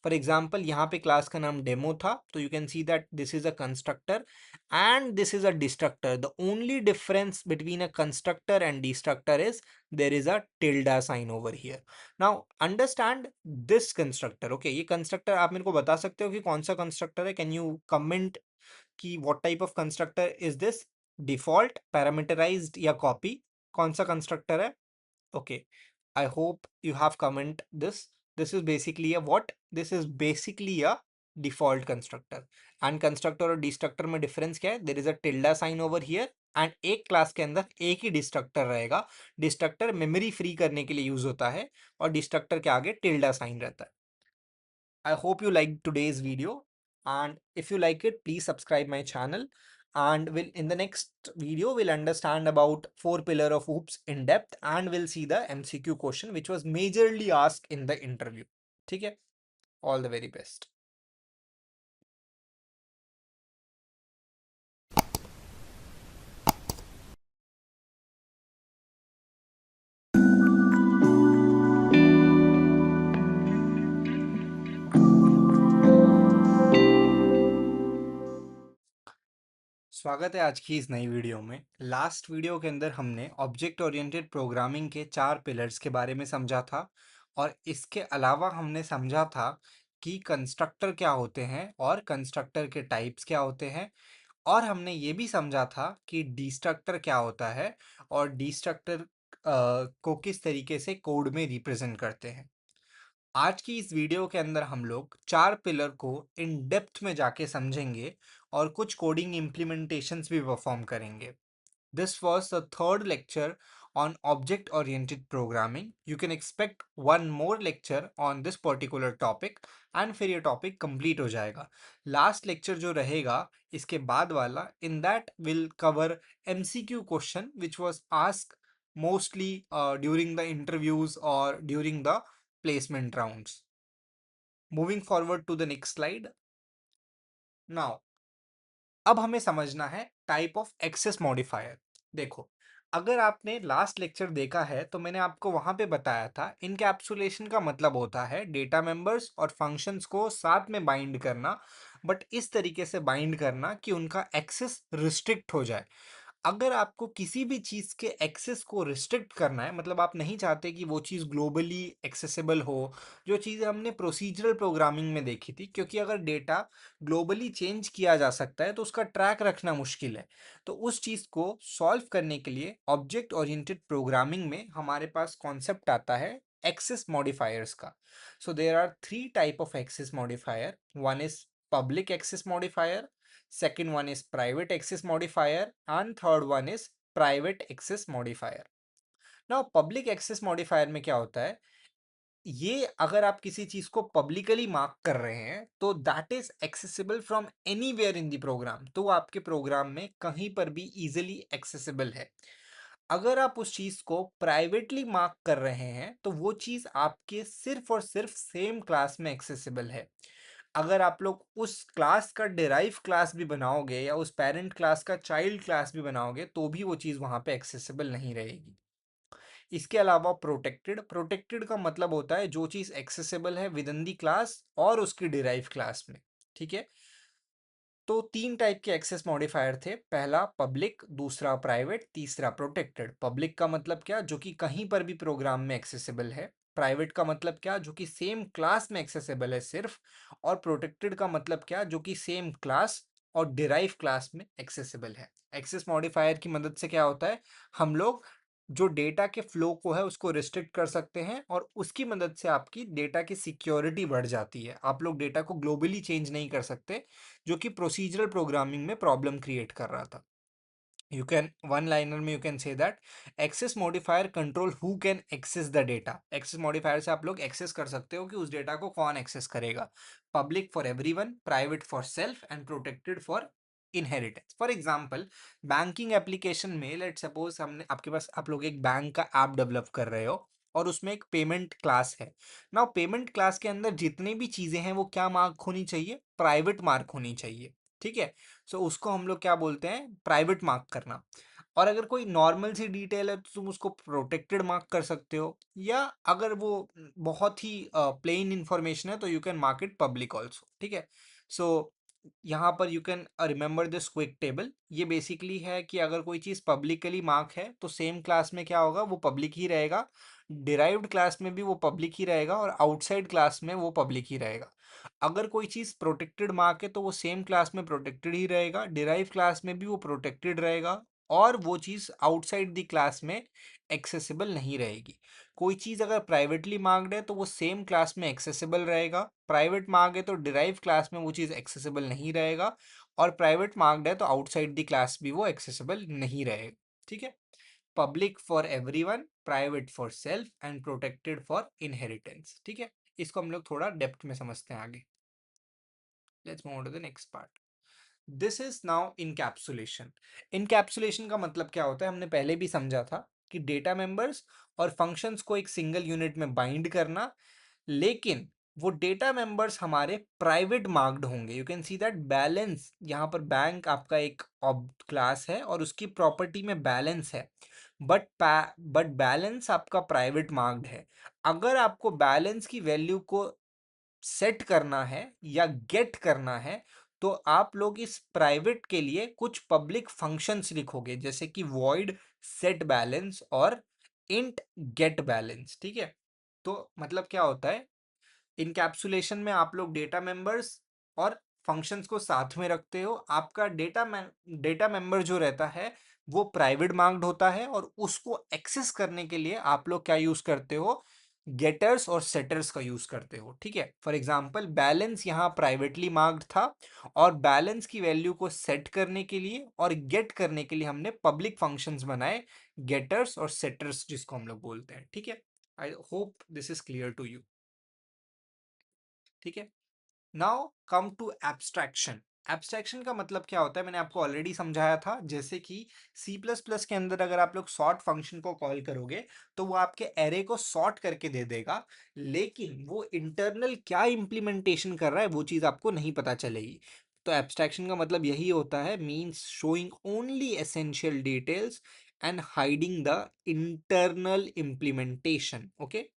फॉर एग्जाम्पल यहाँ पे क्लास का नाम डेमो था, तो you can see that this is a constructor and this is a destructor. The only difference between a constructor and destructor is there is a tilde sign over here. Now understand this constructor. Okay, ये constructor आप मेरे को बता सकते हो कि कौन सा कंस्ट्रक्टर है? कैन यू कमेंट कि what type of constructor is this? Default, parameterised या कॉपी? कौन सा कंस्ट्रक्टर है? Okay, I hope you have comment this. This is basically a what? This is basically a default constructor. And constructor और destructor में difference क्या है? There is a tilde sign over here. And एक class के अंदर एक ही destructor रहेगा। destructor memory free करने के लिए use होता है, और destructor के आगे tilde sign रहता है। I hope you liked today's video, and if you like it, please subscribe my channel. And will in the next video we'll understand about four pillar of OOPS in depth, and we'll see the MCQ question which was majorly asked in the interview. ठीक है, all the very best. स्वागत है आज की इस नई video में। Last video के अंदर हमने ऑब्जेक्ट ओरिएंटेड प्रोग्रामिंग के 4 पिलर्स के बारे में समझा था, और इसके अलावा हमने समझा था कि कंस्ट्रक्टर क्या होते हैं और कंस्ट्रक्टर के टाइप्स क्या होते हैं, और हमने ये भी समझा था कि डिस्ट्रक्टर क्या होता है और डिस्ट्रक्टर को किस तरीके से कोड में रिप्रेजेंट करते हैं। आज की इस वीडियो के अंदर हम लोग 4 पिलर को इन डेप्थ में जाके समझेंगे और कुछ कोडिंग इम्प्लीमेंटेशंस भी परफॉर्म करेंगे। This was the third lecture on object oriented programming. You can expect one more lecture on this particular topic, and फिर ये टॉपिक कंप्लीट हो जाएगा। लास्ट लेक्चर जो रहेगा इसके बाद वाला, in that will cover MCQ question which was asked mostly during the interviews or during the placement rounds. Moving forward to the next slide. Now, अब हमें समझना है टाइप ऑफ एक्सेस मॉडिफायर। देखो, अगर आपने लास्ट लेक्चर देखा है तो मैंने आपको वहां पे बताया था इनकैप्सुलेशन का मतलब होता है डेटा मेंबर्स और फंक्शंस को साथ में बाइंड करना, बट इस तरीके से बाइंड करना कि उनका एक्सेस रिस्ट्रिक्ट हो जाए। अगर आपको किसी भी चीज़ के एक्सेस को रिस्ट्रिक्ट करना है, मतलब आप नहीं चाहते कि वो चीज़ ग्लोबली एक्सेसिबल हो, जो चीज़ हमने प्रोसीजरल प्रोग्रामिंग में देखी थी, क्योंकि अगर डेटा ग्लोबली चेंज किया जा सकता है तो उसका ट्रैक रखना मुश्किल है। तो उस चीज़ को सॉल्व करने के लिए ऑब्जेक्ट ओरिएंटेड प्रोग्रामिंग में हमारे पास कॉन्सेप्ट आता है एक्सेस मॉडिफायर्स का। So there are 3 type of access modifier. One is public access modifier, second one is private access modifier, and third one is private access modifier. Now public access modifier में क्या होता है? ये अगर आप किसी चीज को पब्लिकली मार्क कर रहे हैं तो that is accessible from anywhere in the program, तो वो आपके प्रोग्राम में कहीं पर भी इजीली एक्सेसिबल है। अगर आप उस चीज को प्राइवेटली मार्क कर रहे हैं तो वो चीज आपके सिर्फ और सिर्फ सेम क्लास में एक्सेसिबल है। अगर आप लोग उस क्लास का डिराइव क्लास भी बनाओगे या उस पेरेंट क्लास का चाइल्ड क्लास भी बनाओगे तो भी वो चीज़ वहाँ पे एक्सेसिबल नहीं रहेगी। इसके अलावा प्रोटेक्टेड, प्रोटेक्टेड का मतलब होता है जो चीज एक्सेसिबल है विद इन दी क्लास और उसकी डिराइव क्लास में। ठीक है, तो तीन टाइप के एक्सेस मॉडिफायर थे, पहला पब्लिक, दूसरा प्राइवेट, तीसरा प्रोटेक्टेड। पब्लिक का मतलब क्या, जो कि कहीं पर भी प्रोग्राम में एक्सेसिबल है। प्राइवेट का मतलब क्या, जो कि सेम क्लास में एक्सेसिबल है सिर्फ। और प्रोटेक्टेड का मतलब क्या, जो कि सेम क्लास और डिराइव क्लास में एक्सेसिबल है। एक्सेस मॉडिफायर की मदद से क्या होता है, हम लोग जो डेटा के फ्लो को है उसको रिस्ट्रिक्ट कर सकते हैं, और उसकी मदद से आपकी डेटा की सिक्योरिटी बढ़ जाती है। आप लोग डेटा को ग्लोबली चेंज नहीं कर सकते, जो कि प्रोसीजरल प्रोग्रामिंग में प्रॉब्लम क्रिएट कर रहा था। यू कैन वन लाइनर में you can say that access modifier control who can access the data. Access modifier से आप लोग एक्सेस कर सकते हो कि उस डेटा को कौन एक्सेस करेगा। Public for everyone, private for self, and protected for inheritance. For example, banking application में लेट सपोज हमने आपके पास, आप लोग एक बैंक का ऐप डेवलप कर रहे हो और उसमें एक पेमेंट क्लास है। नाउ पेमेंट क्लास के अंदर जितनी भी चीजें हैं वो क्या मार्क होनी चाहिए, प्राइवेट मार्क होनी चाहिए। ठीक है, सो उसको हम लोग क्या बोलते हैं, प्राइवेट मार्क करना। और अगर कोई नॉर्मल सी डिटेल है तो तुम उसको प्रोटेक्टेड मार्क कर सकते हो, या अगर वो बहुत ही प्लेन इंफॉर्मेशन है तो you can mark it public also. ठीक है, सो यहाँ पर you can remember this quick table. ये बेसिकली है कि अगर कोई चीज़ पब्लिकली मार्क है तो सेम क्लास में क्या होगा, वो पब्लिक ही रहेगा। डिराइव्ड क्लास में भी वो पब्लिक ही रहेगा, और आउटसाइड क्लास में वो पब्लिक ही रहेगा। अगर कोई चीज़ प्रोटेक्टेड मार्क है तो वो सेम क्लास में प्रोटेक्टेड ही रहेगा, डिराइव क्लास में भी वो प्रोटेक्टेड रहेगा, और वो चीज़ आउटसाइड द क्लास में एक्सेसिबल नहीं रहेगी। कोई चीज़ अगर प्राइवेटली मार्क्ड है तो वो सेम क्लास में एक्सेसिबल रहेगा, प्राइवेट मार्क है तो डिराइव क्लास में वो चीज़ एक्सेसिबल नहीं रहेगा, और प्राइवेट मार्क्ड है तो आउटसाइड द क्लास भी वो एक्सेसिबल नहीं रहेगा। ठीक है, public for everyone, private for self, and protected for inheritance. ठीक है, इसको हम लोग थोड़ा डेप्थ में समझते हैं आगे। Let's move to the next part. This is now encapsulation. Encapsulation का मतलब क्या होता है, हमने पहले भी समझा था कि डेटा मेंबर्स और फंक्शंस को एक सिंगल यूनिट में बाइंड करना, लेकिन वो डेटा मेंबर्स हमारे प्राइवेट मार्क्ड होंगे। You can see that balance, यहाँ पर बैंक आपका एक क्लास है और उसकी प्रॉपर्टी में बैलेंस है, बट बैलेंस आपका प्राइवेट मार्क्ड है। अगर आपको बैलेंस की वैल्यू को सेट करना है या गेट करना है तो आप लोग इस प्राइवेट के लिए कुछ पब्लिक फंक्शंस लिखोगे, जैसे कि void set balance और int get balance। ठीक है, तो मतलब क्या होता है, इनकैप्सुलेशन में आप लोग डेटा मेंबर्स और फंक्शंस को साथ में रखते हो। आपका डेटा मेंबर जो रहता है वो प्राइवेट मार्क्ड होता है, और उसको एक्सेस करने के लिए आप लोग क्या यूज करते हो, गेटर्स और सेटर्स का यूज करते हो। ठीक है, फॉर एग्जांपल बैलेंस यहाँ प्राइवेटली मार्क्ड था, और बैलेंस की वैल्यू को सेट करने के लिए और गेट करने के लिए हमने पब्लिक फंक्शंस बनाए, गेटर्स और सेटर्स जिसको हम लोग बोलते हैं। ठीक है, I hope this is clear to you. ठीक है, now come to abstraction. Abstraction का मतलब क्या होता है, मैंने आपको ऑलरेडी समझाया था। जैसे कि सी प्लस प्लस के अंदर अगर आप लोग सॉर्ट फंक्शन को कॉल करोगे तो वो आपके एरे को सॉर्ट करके दे देगा, लेकिन वो इंटरनल क्या इम्प्लीमेंटेशन कर रहा है वो चीज़ आपको नहीं पता चलेगी। तो एब्स्ट्रैक्शन का मतलब यही होता है, means showing only essential details and hiding the internal implementation. Okay,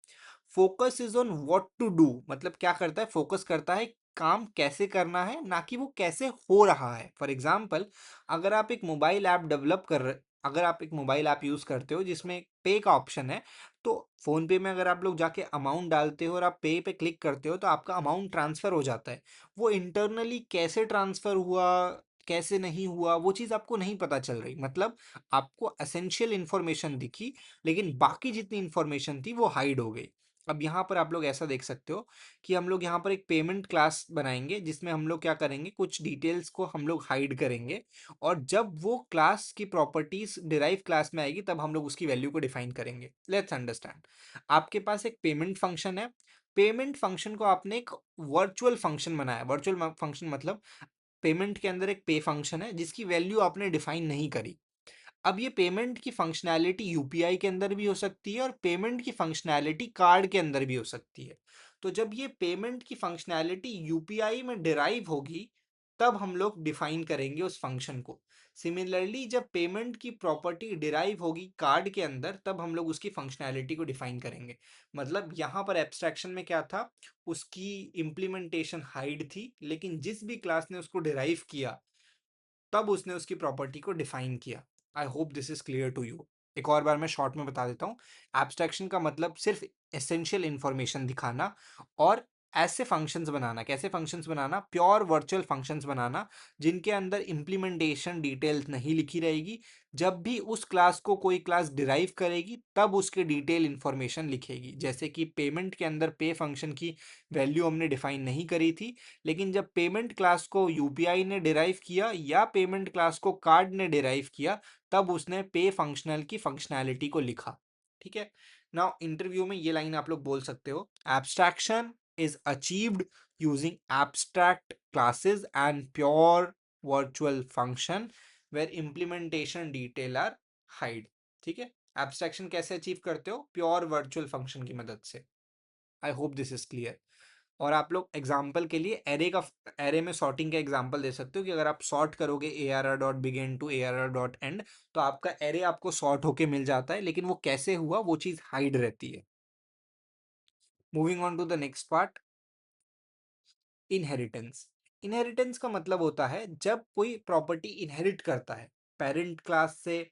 focus is on what to do, मतलब क्या करता है, फोकस करता है काम कैसे करना है, ना कि वो कैसे हो रहा है। फॉर एग्जाम्पल, अगर आप एक मोबाइल ऐप डेवलप कर रहे अगर आप एक मोबाइल ऐप यूज करते हो जिसमें पे का ऑप्शन है, तो फोन पे में अगर आप लोग जाके अमाउंट डालते हो और आप पे पे क्लिक करते हो तो आपका अमाउंट ट्रांसफर हो जाता है। वो इंटरनली कैसे ट्रांसफर हुआ, कैसे नहीं हुआ, वो चीज़ आपको नहीं पता चल रही। मतलब आपको एसेंशियल इंफॉर्मेशन दिखी, लेकिन बाकी जितनी इंफॉर्मेशन थी वो हाइड हो गई। अब यहाँ पर आप लोग ऐसा देख सकते हो कि हम लोग यहाँ पर एक पेमेंट क्लास बनाएंगे जिसमें हम लोग क्या करेंगे, कुछ डिटेल्स को हम लोग हाइड करेंगे, और जब वो क्लास की प्रॉपर्टीज डिराइव क्लास में आएगी तब हम लोग उसकी वैल्यू को डिफाइन करेंगे। लेट्स अंडरस्टैंड, आपके पास एक पेमेंट फंक्शन है। पेमेंट फंक्शन को आपने एक वर्चुअल फंक्शन बनाया। वर्चुअल फंक्शन मतलब पेमेंट के अंदर एक पे फंक्शन है जिसकी वैल्यू आपने डिफाइन नहीं करी। अब ये पेमेंट की फंक्शनैलिटी यूपीआई के अंदर भी हो सकती है और पेमेंट की फंक्शनैलिटी कार्ड के अंदर भी हो सकती है। तो जब ये पेमेंट की फंक्शनैलिटी यूपीआई में डिराइव होगी तब हम लोग डिफाइन करेंगे उस फंक्शन को। सिमिलरली जब पेमेंट की प्रॉपर्टी डिराइव होगी कार्ड के अंदर, तब हम लोग उसकी फंक्शनैलिटी को डिफाइन करेंगे। मतलब यहाँ पर एब्स्ट्रैक्शन में क्या था, उसकी इम्प्लीमेंटेशन हाइड थी, लेकिन जिस भी क्लास ने उसको डिराइव किया तब उसने उसकी प्रॉपर्टी को डिफाइन किया। I hope this is clear to you. एक और बार मैं शॉर्ट में बता देता हूँ। एब्स्ट्रैक्शन का मतलब सिर्फ एसेंशियल इंफॉर्मेशन दिखाना, और ऐसे फंक्शंस बनाना। कैसे फंक्शंस बनाना? प्योर वर्चुअल फंक्शंस बनाना जिनके अंदर इम्प्लीमेंटेशन डिटेल्स नहीं लिखी रहेगी। जब भी उस क्लास को कोई क्लास डिराइव करेगी तब उसके डिटेल इंफॉर्मेशन लिखेगी। जैसे कि पेमेंट के अंदर पे फंक्शन की वैल्यू हमने डिफाइन नहीं करी थी, लेकिन जब पेमेंट क्लास को यूपीआई ने डिराइव किया या पेमेंट क्लास को कार्ड ने डिराइव किया, तब उसने पे फंक्शनल की फंक्शनैलिटी को लिखा। ठीक है। नाउ इंटरव्यू में ये लाइन आप लोग बोल सकते हो, abstraction is achieved using abstract classes and pure virtual function where implementation detail are hide. ठीक है। एब्स्ट्रैक्शन कैसे अचीव करते हो? प्योर वर्चुअल फंक्शन की मदद से। आई होप दिस इज क्लियर। और आप लोग एग्जाम्पल के लिए एरे में सॉर्टिंग का एग्जाम्पल दे सकते हो कि अगर आप सॉर्ट करोगे A R R dot begin to A R R dot end, तो आपका एरे आपको सॉर्ट होके मिल जाता है, लेकिन वो कैसे हुआ वो चीज हाइड रहती है। Moving on to the next part, inheritance. Inheritance का मतलब होता है जब कोई प्रॉपर्टी इनहेरिट करता है। पेरेंट क्लास से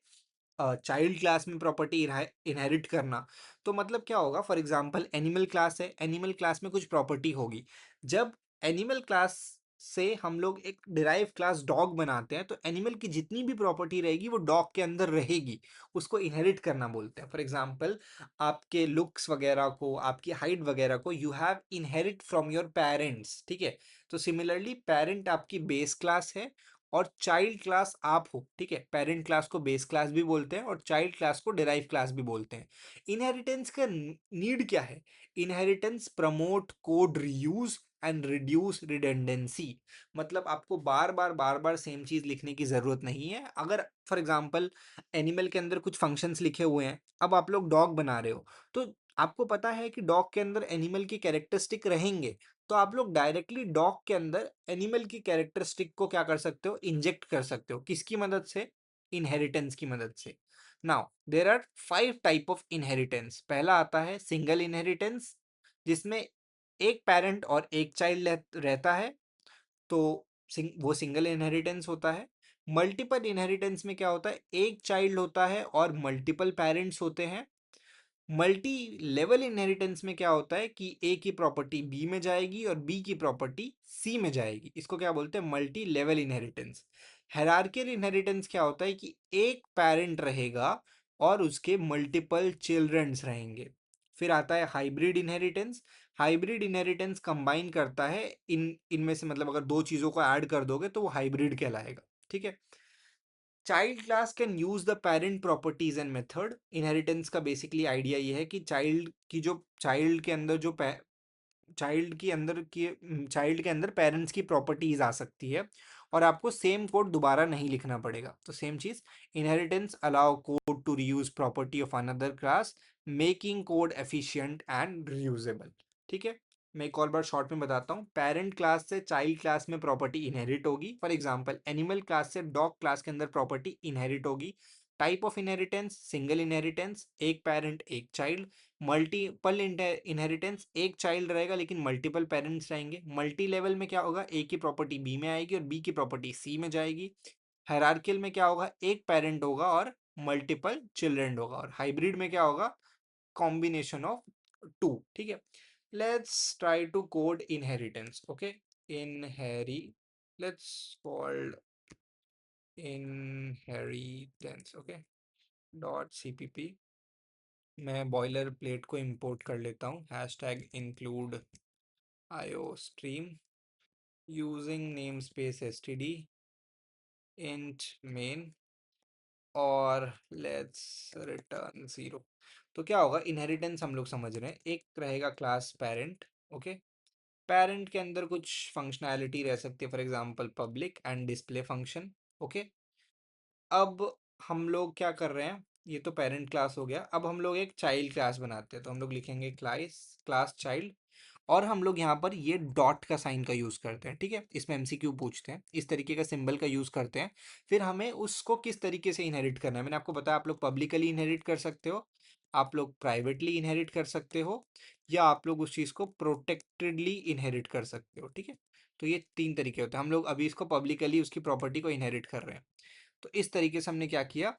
चाइल्ड क्लास में प्रॉपर्टी इनहेरिट करना। तो मतलब क्या होगा? फॉर एग्जांपल एनिमल क्लास है, एनिमल क्लास में कुछ प्रॉपर्टी होगी। जब एनिमल क्लास से हम लोग एक डिराइव क्लास डॉग बनाते हैं, तो एनिमल की जितनी भी प्रॉपर्टी रहेगी वो डॉग के अंदर रहेगी। उसको इनहेरिट करना बोलते हैं। फॉर एग्जांपल आपके लुक्स वगैरह को, आपकी हाइट वगैरह को you have inherit from your parents. ठीक है। तो सिमिलरली पेरेंट आपकी बेस क्लास है और चाइल्ड क्लास आप हो। ठीक है। पेरेंट क्लास को बेस क्लास भी बोलते हैं और चाइल्ड क्लास को डिराइव क्लास भी बोलते हैं। इनहेरिटेंस का नीड क्या है? Inheritance promote code reuse and reduce redundancy. मतलब आपको बार बार सेम चीज लिखने की जरूरत नहीं है। अगर फॉर एग्जांपल एनिमल के अंदर कुछ फंक्शंस लिखे हुए हैं, अब आप लोग डॉग बना रहे हो, तो आपको पता है कि डॉग के अंदर एनिमल की कैरेक्टरिस्टिक रहेंगे, तो आप लोग डायरेक्टली डॉग के अंदर एनिमल की कैरेक्टरिस्टिक को क्या कर सकते हो? इंजेक्ट कर सकते हो। किसकी मदद से? इनहेरिटेंस की मदद से। Now there are 5 type of inheritance. पहला आता है सिंगल इनहेरिटेंस, जिसमें एक पेरेंट और एक चाइल्ड रहता है, तो वो सिंगल इनहेरिटेंस होता है। मल्टीपल इनहेरिटेंस में क्या होता है? एक चाइल्ड होता है और मल्टीपल पेरेंट्स होते हैं। मल्टी लेवल इनहेरिटेंस में क्या होता है कि ए की प्रॉपर्टी बी में जाएगी और बी की प्रॉपर्टी सी में जाएगी। इसको क्या बोलते हैं? Multi level inheritance. Hierarchical inheritance क्या होता है कि एक पेरेंट रहेगा और उसके मल्टीपल चिल्ड्रंस रहेंगे। फिर आता है hybrid inheritance. Hybrid inheritance combine करता है इनमें से, मतलब अगर दो चीजों को ऐड कर दोगे तो वो हाइब्रिड कहलाएगा। ठीक है। Child class can use the parent properties and method. Inheritance का बेसिकली आइडिया ये है कि चाइल्ड के अंदर जो चाइल्ड के अंदर पेरेंट्स की प्रॉपर्टीज आ सकती है, और आपको सेम कोड दोबारा नहीं लिखना पड़ेगा। तो सेम चीज, inheritance allow code to reuse property of another class, making code efficient and reusable. ठीक है। मैं एक और बार शॉर्ट में बताता हूँ। पेरेंट क्लास से चाइल्ड क्लास में प्रॉपर्टी इनहेरिट होगी। फॉर एग्जांपल एनिमल क्लास से डॉग क्लास के अंदर प्रॉपर्टी इनहेरिट होगी। Type of inheritance single inheritance, एक पेरेंट एक चाइल्ड। मल्टीपल इनहेरिटेंस, एक चाइल्ड रहेगा लेकिन मल्टीपल पेरेंट्स रहेंगे। मल्टी लेवल में क्या होगा? ए की प्रॉपर्टी बी में आएगी और बी की प्रॉपर्टी सी में जाएगी। हायरार्कियल में क्या होगा? एक पेरेंट होगा और मल्टीपल चिल्ड्रन होगा। और हाइब्रिड में क्या होगा? Combination of two. ठीक है। Let's try to code inheritance. Okay. इनहेरी let's called inheritance. Okay. Dot cpp। मैं बॉयलर प्लेट को इंपोर्ट कर लेता हूँ। Hashtag include io stream using name space std int main और लेट्स रिटर्न 0। तो क्या होगा? इनहेरिटेंस हम लोग समझ रहे हैं। एक रहेगा क्लास पेरेंट। ओके। पेरेंट के अंदर कुछ फंक्शनैलिटी रह सकती है, for example public and display function. Okay. अब हम लोग क्या कर रहे हैं? ये तो पेरेंट क्लास हो गया। अब हम लोग एक चाइल्ड क्लास बनाते हैं, तो हम लोग लिखेंगे क्लास क्लास चाइल्ड, और हम लोग यहाँ पर ये डॉट का साइन का यूज़ करते हैं, ठीक है। इसमें एमसीक्यू पूछते हैं, इस तरीके का सिंबल का यूज़ करते हैं। फिर हमें उसको किस तरीके से इनहेरिट करना है, मैंने आपको बताया, आप लोग पब्लिकली इनहेरिट कर सकते हो, आप लोग प्राइवेटली इनहेरिट कर सकते हो, या आप लोग उस चीज़ को प्रोटेक्टेडली इनहेरिट कर सकते हो, ठीक है। तो ये 3 तरीके होते हैं। हम लोग अभी इसको पब्लिकली उसकी प्रॉपर्टी को इनहेरिट कर रहे हैं। तो इस तरीके से हमने क्या किया,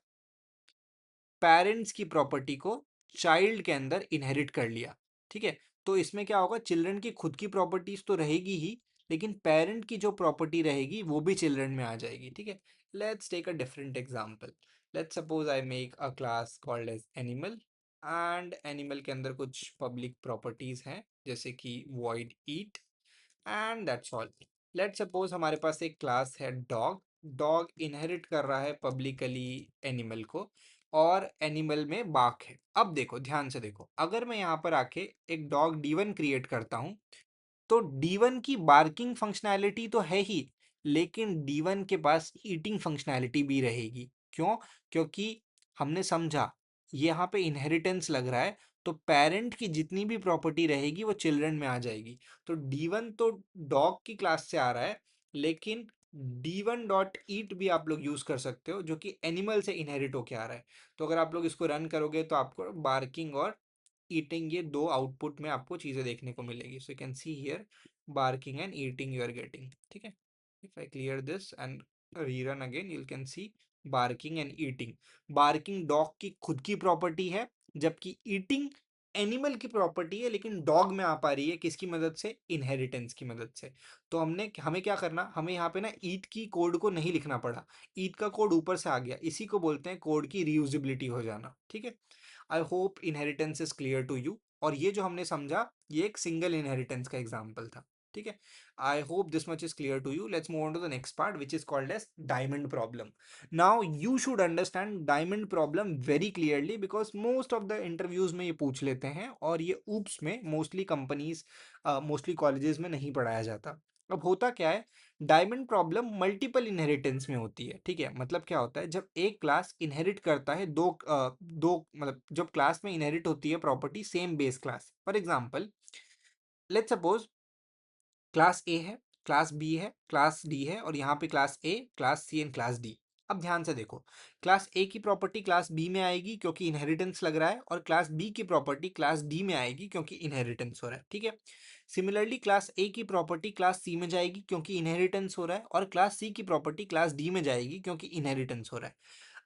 पेरेंट्स की प्रॉपर्टी को चाइल्ड के अंदर इनहेरिट कर लिया, ठीक है। तो इसमें क्या होगा, चिल्ड्रन की खुद की प्रॉपर्टीज तो रहेगी ही, लेकिन पेरेंट की जो प्रॉपर्टी रहेगी वो भी चिल्ड्रन में आ जाएगी, ठीक है। Let's take a different example. Let's suppose I make a class called as animal, and animal के अंदर कुछ पब्लिक प्रॉपर्टीज हैं, जैसे कि void eat, and that's all. Let's suppose हमारे पास एक क्लास है डॉग। डॉग इनहेरिट कर रहा है पब्लिकली एनिमल को, और एनिमल में बाघ है। अब देखो, ध्यान से देखो, अगर मैं यहाँ पर आके एक डॉग D1 क्रिएट करता हूँ, तो D1 की बार्किंग फंक्शनैलिटी तो है ही, लेकिन D1 के पास ईटिंग फंक्शनैलिटी भी रहेगी। क्यों? क्योंकि हमने समझा यहाँ पे इनहेरिटेंस लग रहा है, तो पेरेंट की जितनी भी प्रॉपर्टी रहेगी वो चिल्ड्रन में आ जाएगी। तो D1 तो डॉग की क्लास से आ रहा है, लेकिन D1 डॉट ईट भी आप लोग यूज कर सकते हो, जो कि एनिमल से इनहेरिट होके आ रहा है। तो अगर आप लोग इसको रन करोगे तो आपको बार्किंग और ईटिंग, ये दो आउटपुट में आपको चीजें देखने को मिलेगी। So you can see here barking and eating you are getting, ठीक है। If I clear this and rerun again, you can see barking and eating. Barking dog की खुद की प्रॉपर्टी है, जबकि ईटिंग एनिमल की प्रॉपर्टी है, लेकिन डॉग में आ पा रही है किसकी मदद से, इनहेरिटेंस की मदद से। तो हमें क्या करना, हमें यहाँ पे ना ईट की कोड को नहीं लिखना पड़ा, ईट का कोड ऊपर से आ गया, इसी को बोलते हैं कोड की रीयूजिबिलिटी हो जाना, ठीक है। I hope inheritance is clear to you. और ये जो हमने समझा, ये एक सिंगल इनहेरिटेंस का एग्जांपल था, ठीक है। I hope this much is clear to you. Let's move on to the next part, which is called as diamond problem. Now you should understand diamond problem very clearly, because most of the interviews में ये पूछ लेते हैं, और ये oops में mostly companies, mostly colleges में नहीं पढ़ाया जाता। अब होता क्या है, डायमंड प्रॉब्लम मल्टीपल इनहेरिटेंस में होती है, ठीक है। मतलब क्या होता है, जब एक क्लास इनहेरिट करता है दो मतलब जब क्लास में इनहेरिट होती है property same base class. For example, let's suppose class A है, क्लास बी है, क्लास डी है, और यहाँ पे class A, class C and class D. अब ध्यान से देखो, क्लास ए की प्रॉपर्टी क्लास बी में आएगी क्योंकि इनहेरिटेंस लग रहा है, और क्लास बी की प्रॉपर्टी क्लास डी में आएगी क्योंकि इनहेरिटेंस हो रहा है, ठीक है। सिमिलरली क्लास ए की प्रॉपर्टी क्लास सी में जाएगी क्योंकि इनहेरिटेंस हो रहा है, और क्लास सी की प्रॉपर्टी क्लास डी में जाएगी क्योंकि इनहेरिटेंस हो रहा है।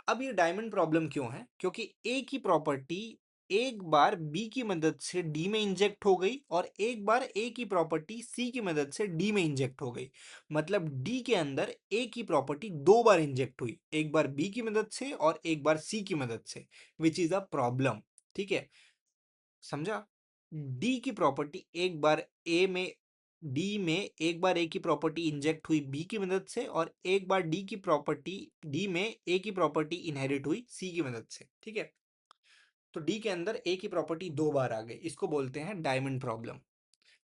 अब ये डायमंड प्रॉब्लम क्यों है, क्योंकि ए की प्रॉपर्टी एक बार बी की मदद से डी में इंजेक्ट हो गई, और एक बार ए की प्रॉपर्टी सी की मदद से डी में इंजेक्ट हो गई। मतलब डी के अंदर ए की प्रॉपर्टी दो बार इंजेक्ट हुई, एक बार बी की मदद से और एक बार सी की मदद से, विच इज अ प्रॉब्लम, ठीक है। समझा? डी की प्रॉपर्टी एक बार ए में, डी में एक बार ए की प्रॉपर्टी इंजेक्ट हुई बी की मदद से, और एक बार डी की प्रॉपर्टी, डी में ए की प्रॉपर्टी इनहेरिट हुई सी की मदद से, ठीक है। तो डी के अंदर ए की प्रॉपर्टी दो बार आ गई, इसको बोलते हैं diamond problem.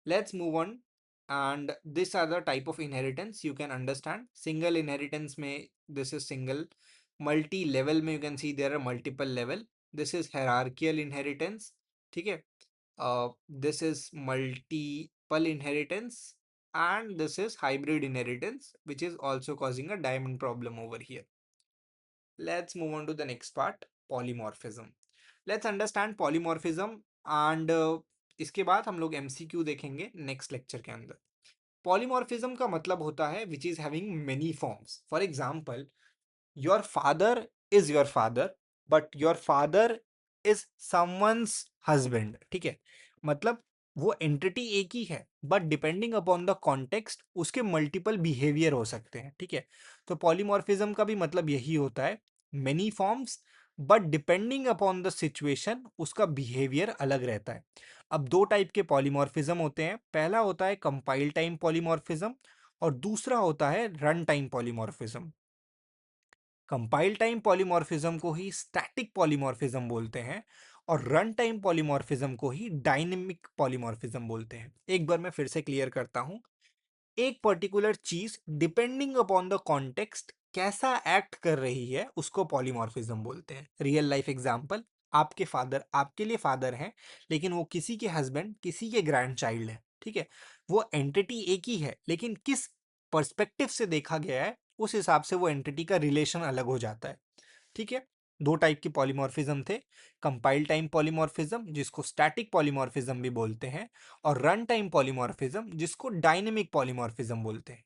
Let's move on, and this are the type of inheritance you can understand. Single inheritance में this is single, multi level में you can see there are multiple level, this is hierarchical inheritance, ठीक है। This is multiple inheritance, and this is hybrid inheritance, which is also causing a diamond problem over here. Let's move on to the next part, polymorphism. Let's understand polymorphism, and इसके बाद हम लोग MCQ देखेंगे next lecture के अंदर। Polymorphism का मतलब होता है which is having many forms. For example, your father is your father, but your father is someone's husband, ठीक है। मतलब वो एंटिटी एक ही है, but depending upon the context उसके मल्टीपल बिहेवियर हो सकते हैं, ठीक है। तो पॉलीमॉर्फिज्म का भी मतलब यही होता है, many forms, but depending upon the situation उसका बिहेवियर अलग रहता है। अब दो टाइप के पॉलीमॉर्फिज्म होते हैं, पहला होता है कंपाइल टाइम पॉलीमॉर्फिज्म, और दूसरा होता है run time polymorphism. Compile time polymorphism को ही स्टैटिक पॉलीमॉर्फिज्म बोलते हैं, और रन टाइम पॉलीमॉर्फिज्म को ही डायनेमिक पॉलीमॉर्फिज्म बोलते हैं। एक बार मैं फिर से क्लियर करता हूं, एक पर्टिकुलर चीज डिपेंडिंग अपॉन द कॉन्टेक्स्ट कैसा एक्ट कर रही है उसको पॉलीमॉर्फिज्म बोलते हैं। रियल लाइफ एग्जांपल, आपके फादर आपके लिए फादर हैं, लेकिन वो किसी के हस्बैंड, किसी के ग्रैंड चाइल्ड है, ठीक है, वो एंटिटी एक ही है, लेकिन किस पर्सपेक्टिव से देखा गया है उस हिसाब से वो एंटिटी का रिलेशन अलग हो जाता है। ठीक है, दो टाइप के पॉलीमॉर्फिज्म थे, कंपाइल टाइम पॉलीमॉर्फिज्म जिसको स्टैटिक पॉलीमॉर्फिज्म भी बोलते हैं, और रन टाइम पॉलीमॉर्फिज्म जिसको डायनेमिक पॉलीमॉर्फिज्म बोलते हैं।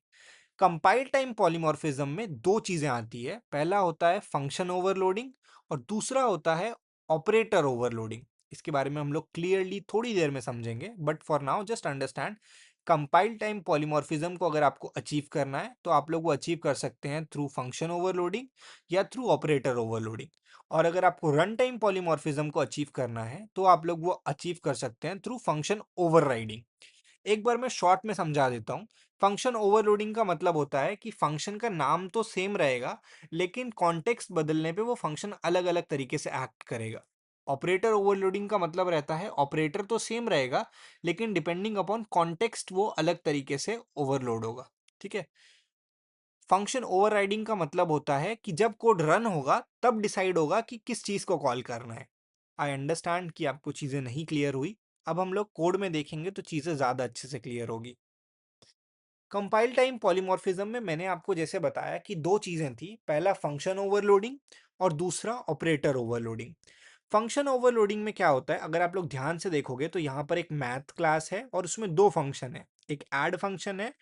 कंपाइल टाइम पॉलीमॉर्फिज्म में दो चीजें आती है, पहला होता है फंक्शन ओवरलोडिंग और दूसरा होता है ऑपरेटर ओवरलोडिंग। इसके बारे में हम लोग क्लियरली थोड़ी देर में समझेंगे, but for now just understand compile time polymorphism को अगर आपको अचीव करना है तो आप लोग वो अचीव कर सकते हैं थ्रू फंक्शन ओवरलोडिंग या थ्रू ऑपरेटर ओवरलोडिंग, और अगर आपको रन टाइम पॉलीमॉर्फिज्म को अचीव करना है तो आप लोग वो अचीव कर सकते हैं थ्रू फंक्शन ओवरराइडिंग। एक बार मैं शॉर्ट में समझा देता हूँ। फंक्शन ओवरलोडिंग का मतलब होता है कि फंक्शन का नाम तो सेम रहेगा, लेकिन कॉन्टेक्स्ट बदलने पे वो फंक्शन अलग अलग तरीके से एक्ट करेगा। ऑपरेटर ओवरलोडिंग का मतलब रहता है ऑपरेटर तो सेम रहेगा, लेकिन डिपेंडिंग अपॉन कॉन्टेक्स्ट वो अलग तरीके से ओवरलोड होगा। ठीक है, फंक्शन ओवरराइडिंग का मतलब होता है कि जब कोड रन होगा तब डिसाइड होगा कि किस चीज को कॉल करना है। आई अंडरस्टैंड कि आपको चीजें नहीं क्लियर हुई, अब हम लोग कोड में देखेंगे तो चीजें ज्यादा अच्छे से क्लियर होगी। कंपाइल टाइम पॉलीमॉर्फिज्म में मैंने आपको जैसे बताया कि दो चीजें थी, पहला फंक्शन ओवरलोडिंग और दूसरा ऑपरेटर ओवरलोडिंग। फंक्शन ओवरलोडिंग में क्या होता है, अगर आप लोग ध्यान से देखोगे तो यहाँ पर एक मैथ क्लास है और उसमें दो फंक्शन है, एक ऐड फंक्शन है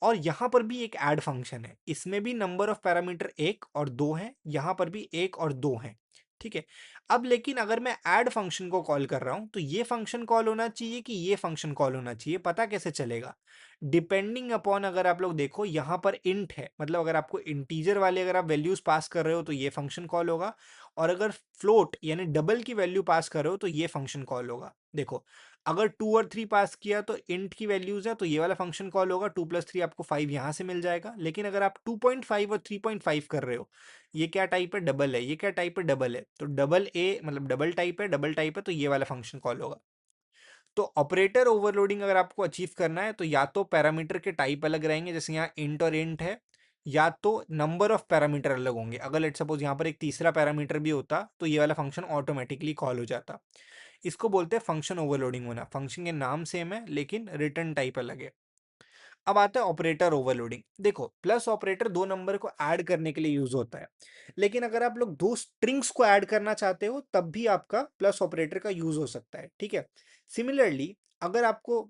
और यहाँ पर भी एक ऐड फंक्शन है। इसमें भी नंबर ऑफ पैरामीटर एक और दो हैं, यहाँ पर भी एक और दो हैं। ठीक है, अब लेकिन अगर मैं ऐड फंक्शन को कॉल कर रहा हूं तो ये फंक्शन कॉल होना चाहिए कि ये फंक्शन कॉल होना चाहिए, पता कैसे चलेगा? डिपेंडिंग अपॉन, अगर आप लोग देखो यहाँ पर इंट है, मतलब अगर आपको इंटीजर वाले अगर आप वैल्यूज पास कर रहे हो तो ये फंक्शन कॉल होगा, और अगर फ्लोट यानी डबल की वैल्यू पास कर रहे हो तो ये फंक्शन कॉल होगा। देखो, अगर 2 और 3 पास किया तो इंट की वैल्यूज है तो ये वाला फंक्शन कॉल होगा, 2 + 3 आपको 5 यहाँ से मिल जाएगा। लेकिन अगर आप 2.5 और 3.5 कर रहे हो, ये क्या टाइप है? डबल है। ये क्या टाइप है? डबल है। तो डबल ए मतलब डबल टाइप है, डबल टाइप है तो ये वाला फंक्शन कॉल होगा। तो ऑपरेटर ओवरलोडिंग अगर आपको अचीव करना है तो या तो पैरामीटर के टाइप अलग रहेंगे, जैसे यहाँ इंट और इंट है, या तो नंबर ऑफ पैरामीटर अलग होंगे। अगर लेट सपोज यहाँ पर एक तीसरा पैरामीटर भी होता तो ये वाला फंक्शन ऑटोमेटिकली कॉल हो जाता। इसको बोलते हैं फंक्शन ओवरलोडिंग होना। फंक्शन के नाम सेम है लेकिन रिटर्न टाइप अलग है। अब आता है ऑपरेटर ओवरलोडिंग। देखो, प्लस ऑपरेटर दो नंबर को ऐड करने के लिए यूज होता है, लेकिन अगर आप लोग दो स्ट्रिंग्स को ऐड करना चाहते हो तब भी आपका प्लस ऑपरेटर का यूज हो सकता है। ठीक है, सिमिलरली अगर आपको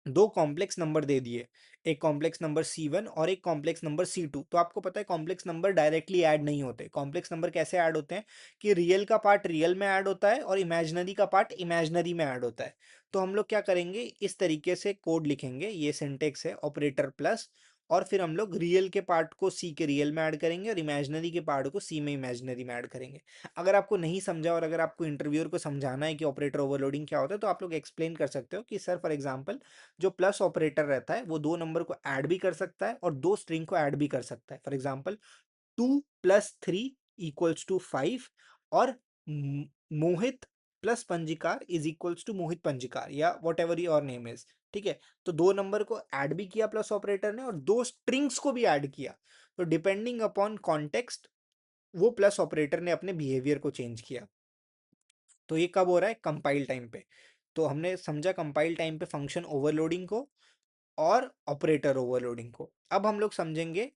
दो कॉम्प्लेक्स नंबर दे दिए, एक कॉम्प्लेक्स नंबर C1 और एक कॉम्प्लेक्स नंबर C2, तो आपको पता है कॉम्प्लेक्स नंबर डायरेक्टली ऐड नहीं होते। कॉम्प्लेक्स नंबर कैसे ऐड होते हैं कि रियल का पार्ट रियल में ऐड होता है और इमेजिनरी का पार्ट इमेजिनरी में ऐड होता है। तो हम लोग क्या करेंगे, इस तरीके से कोड लिखेंगे, ये सिंटेक्स है ऑपरेटर प्लस, और फिर हम लोग रियल के पार्ट को सी के रियल में ऐड करेंगे और इमेजिनरी के पार्ट को सी में इमेजिनरी में ऐड करेंगे। अगर आपको नहीं समझा और अगर आपको इंटरव्यूअर को समझाना है कि ऑपरेटर ओवरलोडिंग क्या होता है तो आप लोग एक्सप्लेन कर सकते हो कि सर फॉर एग्जांपल जो प्लस ऑपरेटर रहता है वो दो नंबर को ऐड भी कर सकता है और दो स्ट्रिंग को ऐड भी कर सकता है। फॉर एग्जांपल 2 + 3 = 5 और मोहित प्लस पंजिकार इज इक्वल्स टू मोहित पंजिकार या what ever your name is. ठीक है, तो दो नंबर को ऐड भी किया प्लस ऑपरेटर ने और दो स्ट्रिंग्स को भी ऐड किया, तो डिपेंडिंग अपॉन कॉन्टेक्स्ट वो प्लस ऑपरेटर ने अपने बिहेवियर को चेंज किया। तो ये कब हो रहा है? कंपाइल टाइम पे। तो हमने समझा कंपाइल टाइम पे फंक्शन ओवरलोडिंग को और ऑपरेटर ओवरलोडिंग को। अब हम लोग समझेंगे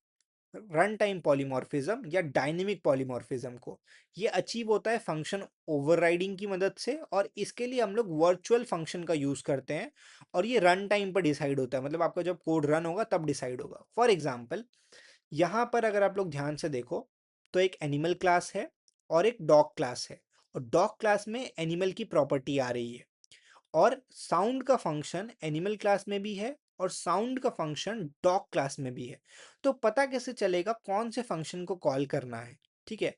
रन टाइम पॉलीमॉर्फिज्म या डायनेमिक पॉलीमॉर्फिज्म को। ये अचीव होता है फंक्शन ओवरराइडिंग की मदद से, और इसके लिए हम लोग वर्चुअल फंक्शन का यूज करते हैं, और ये रन टाइम पर डिसाइड होता है, मतलब आपका जब कोड रन होगा तब डिसाइड होगा। फॉर एग्जाम्पल, यहाँ पर अगर आप लोग ध्यान से देखो तो एक एनिमल क्लास है और एक डॉग क्लास है, और डॉग क्लास में एनिमल की प्रॉपर्टी आ रही है, और साउंड का फंक्शन एनिमल क्लास में भी है और साउंड का फंक्शन डॉग क्लास में भी है। तो पता कैसे चलेगा कौन से फंक्शन को कॉल करना है? ठीक है,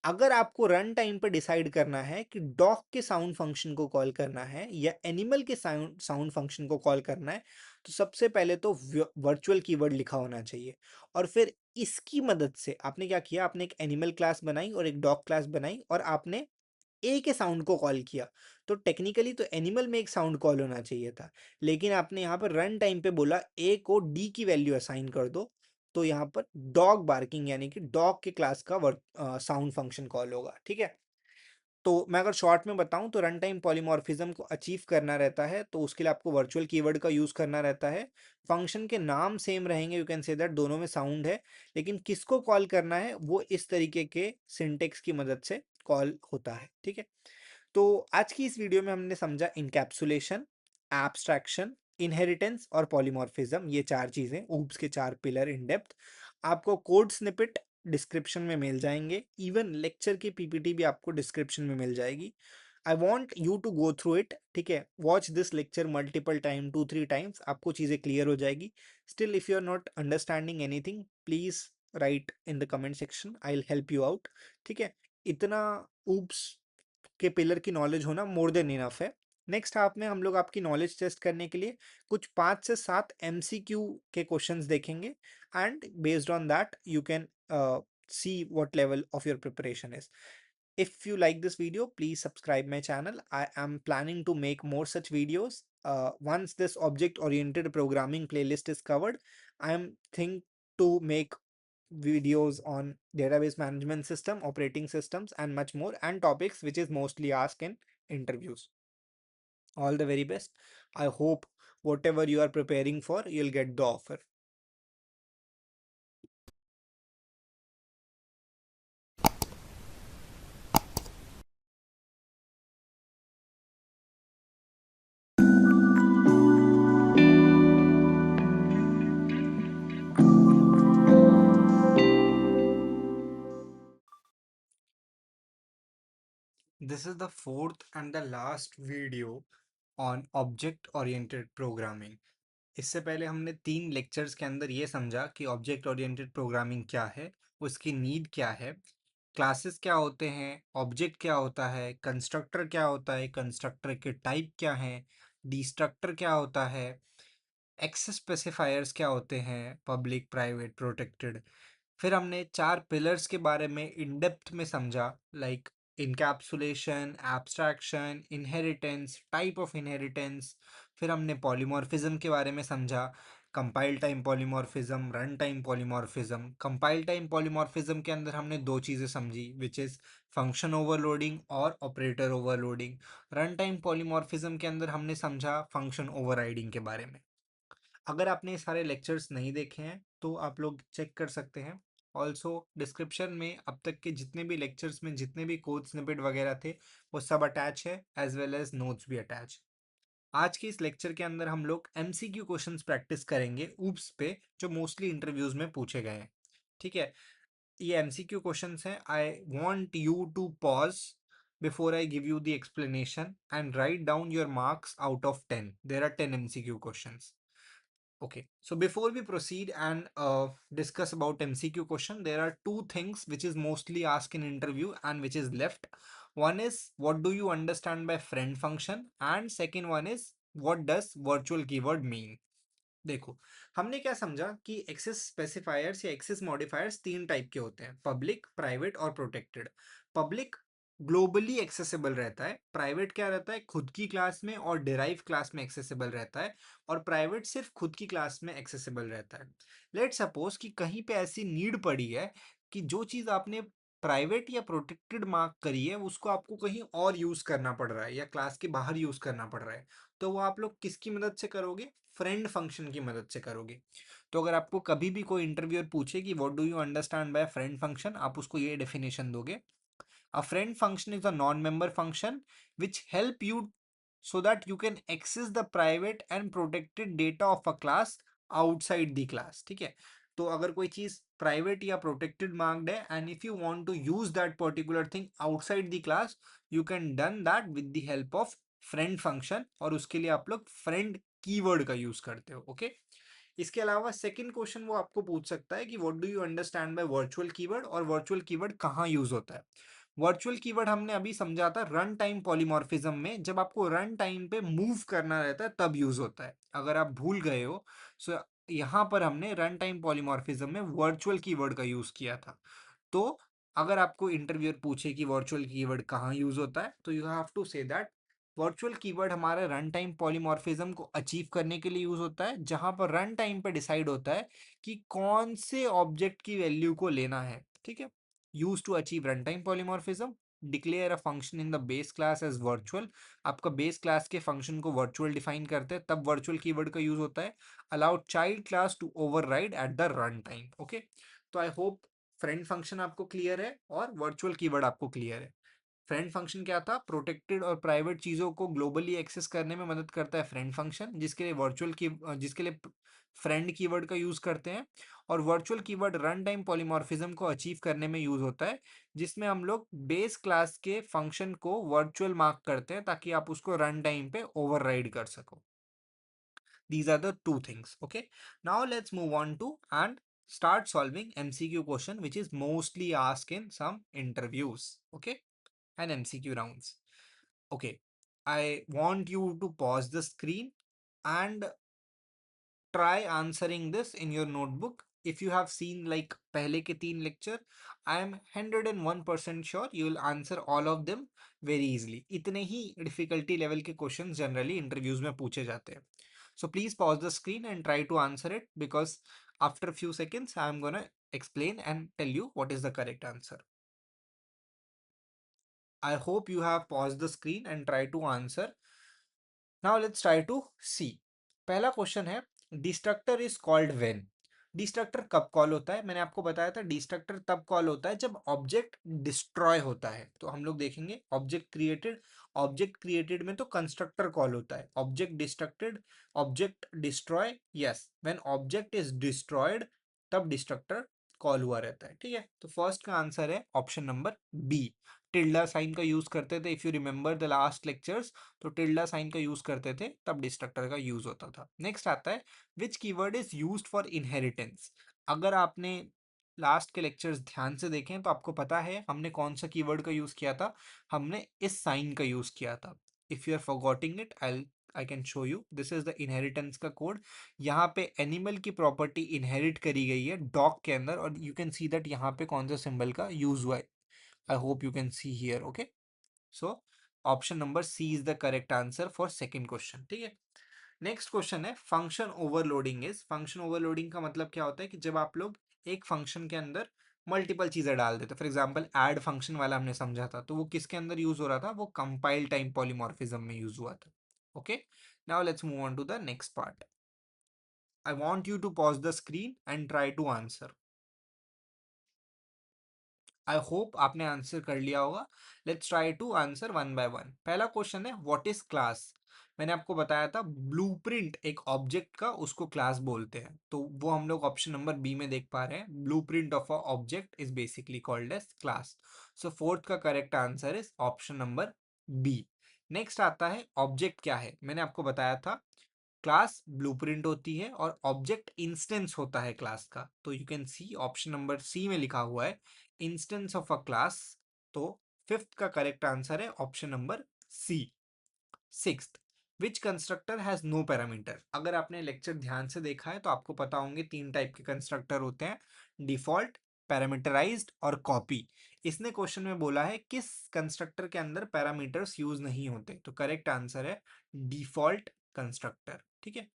अगर आपको रन टाइम पर डिसाइड करना है कि डॉग के साउंड फंक्शन को कॉल करना है या एनिमल के साउंड साउंड फंक्शन को कॉल करना है, तो सबसे पहले तो वर्चुअल कीवर्ड लिखा होना चाहिए, और फिर इसकी मदद से आपने क्या किया, आपने एक एनिमल क्लास बनाई और एक डॉग क्लास बनाई और आपने ए के साउंड को कॉल किया। तो टेक्निकली तो एनिमल में एक साउंड कॉल होना चाहिए था, लेकिन आपने यहाँ पर रन टाइम पे बोला ए को डी की वैल्यू असाइन कर दो, तो यहाँ पर डॉग बार्किंग यानी कि डॉग के क्लास का वर्क साउंड फंक्शन कॉल होगा। ठीक है, तो मैं अगर शॉर्ट में बताऊँ तो रन टाइम पॉलीमॉर्फिज्म को अचीव करना रहता है, तो उसके लिए आपको वर्चुअल कीवर्ड का यूज़ करना रहता है। फंक्शन के नाम सेम रहेंगे, यू कैन से दैट दोनों में साउंड है, लेकिन किसको कॉल करना है वो इस तरीके के सिंटेक्स की मदद से कॉल होता है, ठीक है? तो आज की इस वीडियो में हमने समझा इनकैप्सुलेशन, एब्स्ट्रैक्शन, इनहेरिटेंस और पॉलीमॉर्फिज्म, ये 4 चीज़ें, ऊप्स के 4 पिलर इन डेप्थ। आपको कोड स्निपेट डिस्क्रिप्शन में मिल जाएँगे, इवन लेक्चर की पीपीटी भी आपको डिस्क्रिप्शन में मिल जाएगी। I want you to go through it, ठीक है? Watch this lecture multiple time, 2-3 times, आपको चीज़ें क्लियर हो जाएगी। Still if you are not understanding anything, please write in the comment section, I will help you out, ठीक है? इतना oops के पिलर की नॉलेज होना मोर देन इनफ है। नेक्स्ट हाफ में हम लोग आपकी नॉलेज टेस्ट करने के लिए कुछ 5 से 7 एमसीक्यू के क्वेश्चंस देखेंगे, and based on that you can see what level of your preparation is. If you like this video, please subscribe my channel. I am planning to make more such videos. Once this object oriented programming playlist is covered, I am think to make videos on database management system, operating systems, and much more, and topics which is mostly asked in interviews. All the very best. I hope whatever you are preparing for, you'll get the offer. This is the fourth and the last video on object oriented programming. इससे पहले हमने 3 lectures के अंदर ये समझा कि object oriented programming क्या है, उसकी नीड क्या है, क्लासेस क्या होते हैं, ऑब्जेक्ट क्या होता है, कंस्ट्रक्टर क्या होता है, कंस्ट्रक्टर के टाइप क्या हैं, डिस्ट्रक्टर क्या होता है, एक्सेस स्पेसिफायर्स क्या होते हैं, पब्लिक, प्राइवेट, प्रोटेक्टेड। फिर हमने 4 पिलर्स के बारे में इन डेप्थ में समझा, like encapsulation, abstraction, inheritance, type of inheritance. फिर हमने पॉलीमॉर्फिज्म के बारे में समझा, compile time polymorphism, run time polymorphism. Compile time polymorphism के अंदर हमने 2 चीज़ें समझी, विच इज़ फंक्शन ओवरलोडिंग और operator overloading. Run time polymorphism के अंदर हमने समझा फंक्शन ओवरराइडिंग के बारे में। अगर आपने ये सारे लेक्चर्स नहीं देखे हैं तो आप लोग चेक कर सकते हैं। ऑल्सो डिस्क्रिप्शन में अब तक के जितने भी लेक्चर्स में जितने भी कोड स्निपेट वगैरह थे वो सब अटैच है, एज वेल एज नोट्स भी अटैच। आज के इस लेक्चर के अंदर हम लोग एमसीक्यू क्वेश्चंस प्रैक्टिस करेंगे ऊप्स पे, जो मोस्टली इंटरव्यूज में पूछे गए हैं, ठीक है? ये एमसीक्यू क्वेश्चंस हैं। I want you to pause before I give you the explanation and write down your marks out of 10। There are 10 MCQ questions. Okay, so before we proceed and discuss about MCQ question, there are two things which is mostly asked in interview and which is left. One is what do you understand by friend function, and second one is what does virtual keyword mean. देखो, हमने क्या समझा कि access specifiers या access modifiers 3 type के होते हैं, public, private और प्रोटेक्टेड। पब्लिक ग्लोबली एक्सेसिबल रहता है, प्राइवेट क्या रहता है, खुद की क्लास में और डिराइव क्लास में एक्सेसिबल रहता है, और प्राइवेट सिर्फ खुद की क्लास में एक्सेसिबल रहता है। लेट्स सपोज कि कहीं पे ऐसी नीड पड़ी है कि जो चीज़ आपने प्राइवेट या प्रोटेक्टेड मार्क करी है उसको आपको कहीं और यूज़ करना पड़ रहा है या क्लास के बाहर यूज़ करना पड़ रहा है, तो वो आप लोग किसकी मदद से करोगे? फ्रेंड फंक्शन की मदद से करोगे। तो अगर आपको कभी भी कोई इंटरव्यूअर पूछे कि what do you understand by friend function, आप उसको ये डेफिनेशन दोगे, a friend function is a non-member function which help you so that you can access the private and protected data of a class outside the class, ठीक है? तो अगर कोई चीज प्राइवेट या प्रोटेक्टेड मार्क्ड है and if you want to use that particular thing outside the class, you can done that with the help of friend function, और उसके लिए आप लोग फ्रेंड कीवर्ड का यूज करते हो, ओके? इसके अलावा सेकंड क्वेश्चन वो आपको पूछ सकता है कि what do you understand by virtual keyword, और वर्चुअल कीवर्ड कहाँ यूज होता है। वर्चुअल कीवर्ड हमने अभी समझा था रन टाइम पॉलीमॉर्फिज्म में, जब आपको रन टाइम पे मूव करना रहता है तब यूज होता है। अगर आप भूल गए हो, सो यहाँ पर हमने रन टाइम पॉलीमॉर्फिज्म में वर्चुअल कीवर्ड का यूज किया था। तो अगर आपको इंटरव्यूअर पूछे कि वर्चुअल कीवर्ड कहाँ यूज होता है, तो you have to say that virtual keyword हमारे रन टाइम पॉलीमॉर्फिज्म को अचीव करने के लिए यूज होता है, जहां पर रन टाइम पे डिसाइड होता है कि कौन से ऑब्जेक्ट की वैल्यू को लेना है, ठीक है? Use to achieve run time polymorphism, declare a function in the base class as virtual, आपका बेस क्लास के फंक्शन को वर्चुअल डिफाइन करते हैं तब वर्चुअल कीवर्ड का यूज होता है। Allowed child class to override at the run time. Okay, तो आई होप फ्रेंड फंक्शन आपको क्लियर है और वर्चुअल कीवर्ड आपको क्लियर है। फ्रेंड फंक्शन क्या था? प्रोटेक्टेड और प्राइवेट चीज़ों को ग्लोबली एक्सेस करने में मदद करता है फ्रेंड फंक्शन, जिसके लिए जिसके लिए फ्रेंड कीवर्ड का यूज़ करते हैं। और virtual keyword run time polymorphism को अचीव करने में यूज़ होता है, जिसमें हम लोग बेस क्लास के फंक्शन को वर्चुअल मार्क करते हैं ताकि आप उसको रन टाइम पे ओवरराइड कर सको। These are the two things. Okay, now let's move on to and start solving MCQ question, which is mostly asked in some interviews. Okay, and MCQ rounds. Okay, I want you to pause the screen and try answering this in your notebook. If you have seen like पहले के 3 lecture, I am 101% sure you will answer all of them very easily. इतने ही difficulty level के questions generally interviews में पूछे जाते हैं. So please pause the screen and try to answer it, because after a few seconds I am gonna explain and tell you what is the correct answer. I hope you have paused the screen and try to answer. Now let's try to see. पहला question है, destructor is called when. Destructor कब call होता है? मैंने आपको बताया था destructor तब कॉल होता है जब ऑब्जेक्ट डिस्ट्रॉय होता है। तो हम लोग देखेंगे ऑब्जेक्ट क्रिएटेड में तो कंस्ट्रक्टर कॉल होता है। Object distracted, object destroy, yes, when object is destroyed तब डिस्ट्रक्टर कॉल हुआ रहता है। ठीक है, तो फर्स्ट का आंसर है option number B. Tilde sign का यूज करते थे, if you remember the last lectures, तो टिल्डा साइन का यूज करते थे तब डिस्ट्रक्टर का यूज होता था। नेक्स्ट आता है, which keyword is used for inheritance. अगर आपने लास्ट के लेक्चर्स ध्यान से देखें तो आपको पता है हमने कौन सा कीवर्ड का यूज किया था। हमने इस साइन का यूज किया था। If you are forgetting it, I can show you, this is the inheritance का कोड। यहाँ पे एनिमल की प्रॉपर्टी इनहेरिट करी गई है डॉग के अंदर, और यू कैन सी दैट यहाँ पे कौन सा सिंबल का यूज हुआ है। I hope you can see here. Okay, so option number C is the correct answer for second question. ठीक है, नेक्स्ट क्वेश्चन है, function overloading is. Function overloading का मतलब क्या होता है कि जब आप लोग एक फंक्शन के अंदर मल्टीपल चीजें डाल देते। फॉर एग्जांपल ऐड फंक्शन वाला हमने समझा था, तो वो किसके अंदर यूज हो रहा था? वो कंपाइल टाइम पॉलीमॉर्फिज्म में यूज हुआ था। Okay, now let's move on to the next part. I want you to pause the screen and try to answer. I hope आपने आंसर कर लिया होगा। Let's try to answer one by one. पहला question है, what is class. मैंने आपको बताया था ब्लूप्रिंट एक ऑब्जेक्ट का उसको क्लास बोलते हैं, तो वो हम लोग ऑप्शन नंबर बी में देख पा रहे हैं। Blueprint of a object is basically called as class. So fourth का correct answer is option number B. Next आता है, ऑब्जेक्ट क्या है। मैंने आपको बताया था क्लास ब्लूप्रिंट होती है और ऑब्जेक्ट इंस्टेंस होता है क्लास का। तो you can see option number C में लिखा हुआ है इंस्टेंस ऑफ अ क्लास। तो फिफ्थ का करेक्ट आंसर है option number C. Sixth, which constructor has no parameter. अगर आपने लेक्चर ध्यान से देखा है तो आपको पता होंगे 3 टाइप के कंस्ट्रक्टर होते हैं, डिफॉल्ट, पैरामीटराइज्ड और कॉपी। इसने क्वेश्चन में बोला है किस कंस्ट्रक्टर के अंदर पैरामीटर्स यूज नहीं होते, तो करेक्ट आंसर है डिफॉल्ट कंस्ट्रक्टर। ठीक है,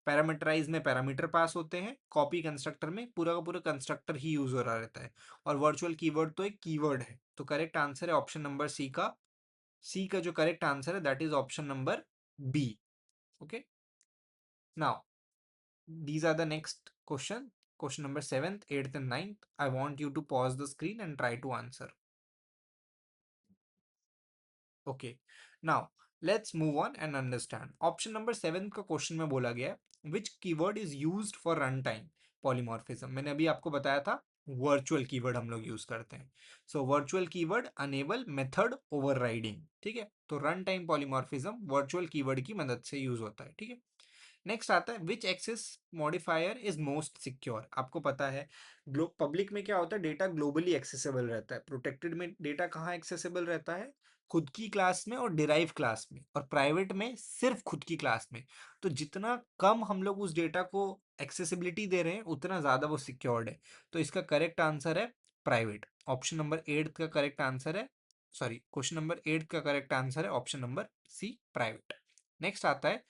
पैरामीटराइज में पैरामीटर पास होते हैं, कॉपी कंस्ट्रक्टर में पूरा का पूरा कंस्ट्रक्टर ही यूज हो रहा रहता है, और वर्चुअल कीवर्ड तो एक कीवर्ड है। तो करेक्ट आंसर है ऑप्शन नंबर सी का। सी का जो करेक्ट आंसर है that is option number B. Okay, now these are the next question number 7th, 8th and 9th. I want you to pause the screen and try to answer. Okay, now let's move on and understand. Option number 7 का question में बोला गया which keyword is used for runtime polymorphism. मैंने अभी आपको बताया था virtual keyword हम लोग यूज करते हैं। So virtual keyword enable method overriding. ठीक है, तो run time polymorphism virtual keyword की मदद से यूज होता है। ठीक है, नेक्स्ट आता है, which access modifier is most secure. आपको पता है पब्लिक में क्या होता है, डेटा ग्लोबली एक्सेसिबल रहता है। प्रोटेक्टेड में डेटा कहाँ एक्सेसिबल रहता है? खुद की क्लास में और डिराइव क्लास में, और प्राइवेट में सिर्फ खुद की क्लास में। तो जितना कम हम लोग उस डेटा को एक्सेसिबिलिटी दे रहे हैं उतना ज्यादा वो सिक्योर्ड है। तो इसका करेक्ट आंसर है प्राइवेट। ऑप्शन नंबर 8 का करेक्ट आंसर है, सॉरी, क्वेश्चन नंबर 8 का करेक्ट आंसर है option number C, private. Next आता है,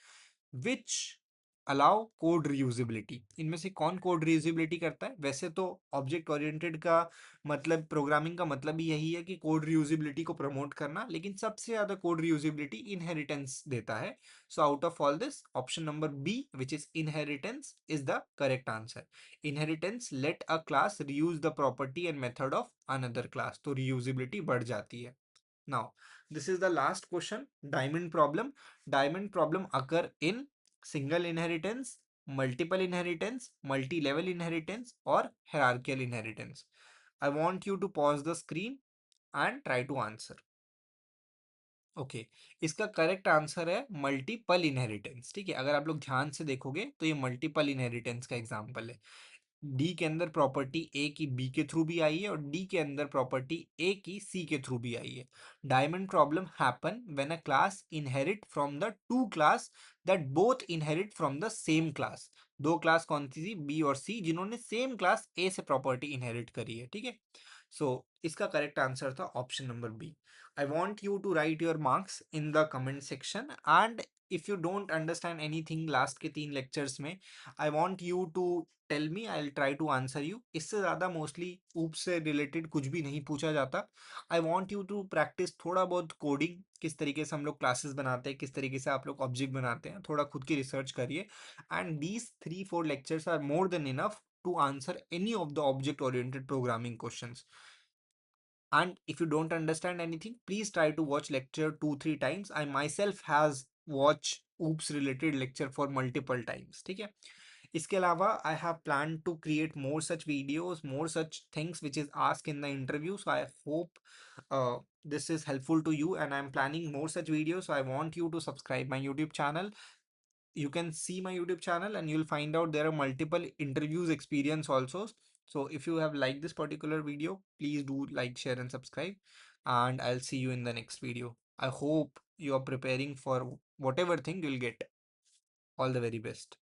विच अलाउ कोड रीयूजेबिलिटी। इनमें से कौन कोड रीयूजेबिलिटी करता है? वैसे तो ऑब्जेक्ट ओरिएंटेड का मतलब, प्रोग्रामिंग का मतलब ही यही है कि कोड रीयूजेबिलिटी को प्रमोट करना, लेकिन सबसे ज्यादा कोड रीयूजेबिलिटी इनहेरिटेंस देता है। So out of all this, option number B which is inheritance is the correct answer. Inheritance let a class reuse the property and method of another class, तो reusability बढ़ जाती है। Now, this is the last question, diamond problem. Diamond problem occur in single inheritance, multiple inheritance, multi-level inheritance, or hierarchical inheritance. I want you to pause the screen and try to answer. Okay, इसका correct answer है multiple inheritance. ठीक है, अगर आप लोग ध्यान से देखोगे तो ये मल्टीपल इनहेरिटेंस का एग्जांपल है। डी के अंदर प्रॉपर्टी ए की बी के थ्रू भी आई है और डी के अंदर प्रॉपर्टी ए की सी के थ्रू भी आई है। Diamond problem happen when a class inherit from the two class that both inherit from the same class. दो क्लास कौन सी थी? बी और सी, जिन्होंने सेम क्लास ए से प्रॉपर्टी इनहेरिट करी है। ठीक है, सो इसका करेक्ट आंसर था option number B. I want you to write your marks in the comment section, and if you don't understand anything last के 3 लेक्चर्स में, I want you to tell me, I will try to answer you. इससे ज़्यादा mostly ऊप से related कुछ भी नहीं पूछा जाता। I want you to practice थोड़ा बहुत कोडिंग, किस तरीके से हम लोग क्लासेस बनाते हैं, किस तरीके से आप लोग ऑब्जेक्ट बनाते हैं, थोड़ा खुद की रिसर्च करिए। And these 3-4 lectures are more than enough to answer any of the object oriented programming questions. And if you don't understand anything, please try to watch lecture 2-3 times. I myself has watched oops related lecture for multiple times. ठीक है, इसके अलावा I have planned to create more such videos, more such things which is asked in the interview. So I hope this is helpful to you, and I'm planning more such videos. So I want you to subscribe my YouTube channel. You can see my YouTube channel and you'll find out there are multiple interviews experience also. So if you have liked this particular video, please do like, share and subscribe, and I'll see you in the next video. I hope you are preparing for whatever thing you'll get. All the very best.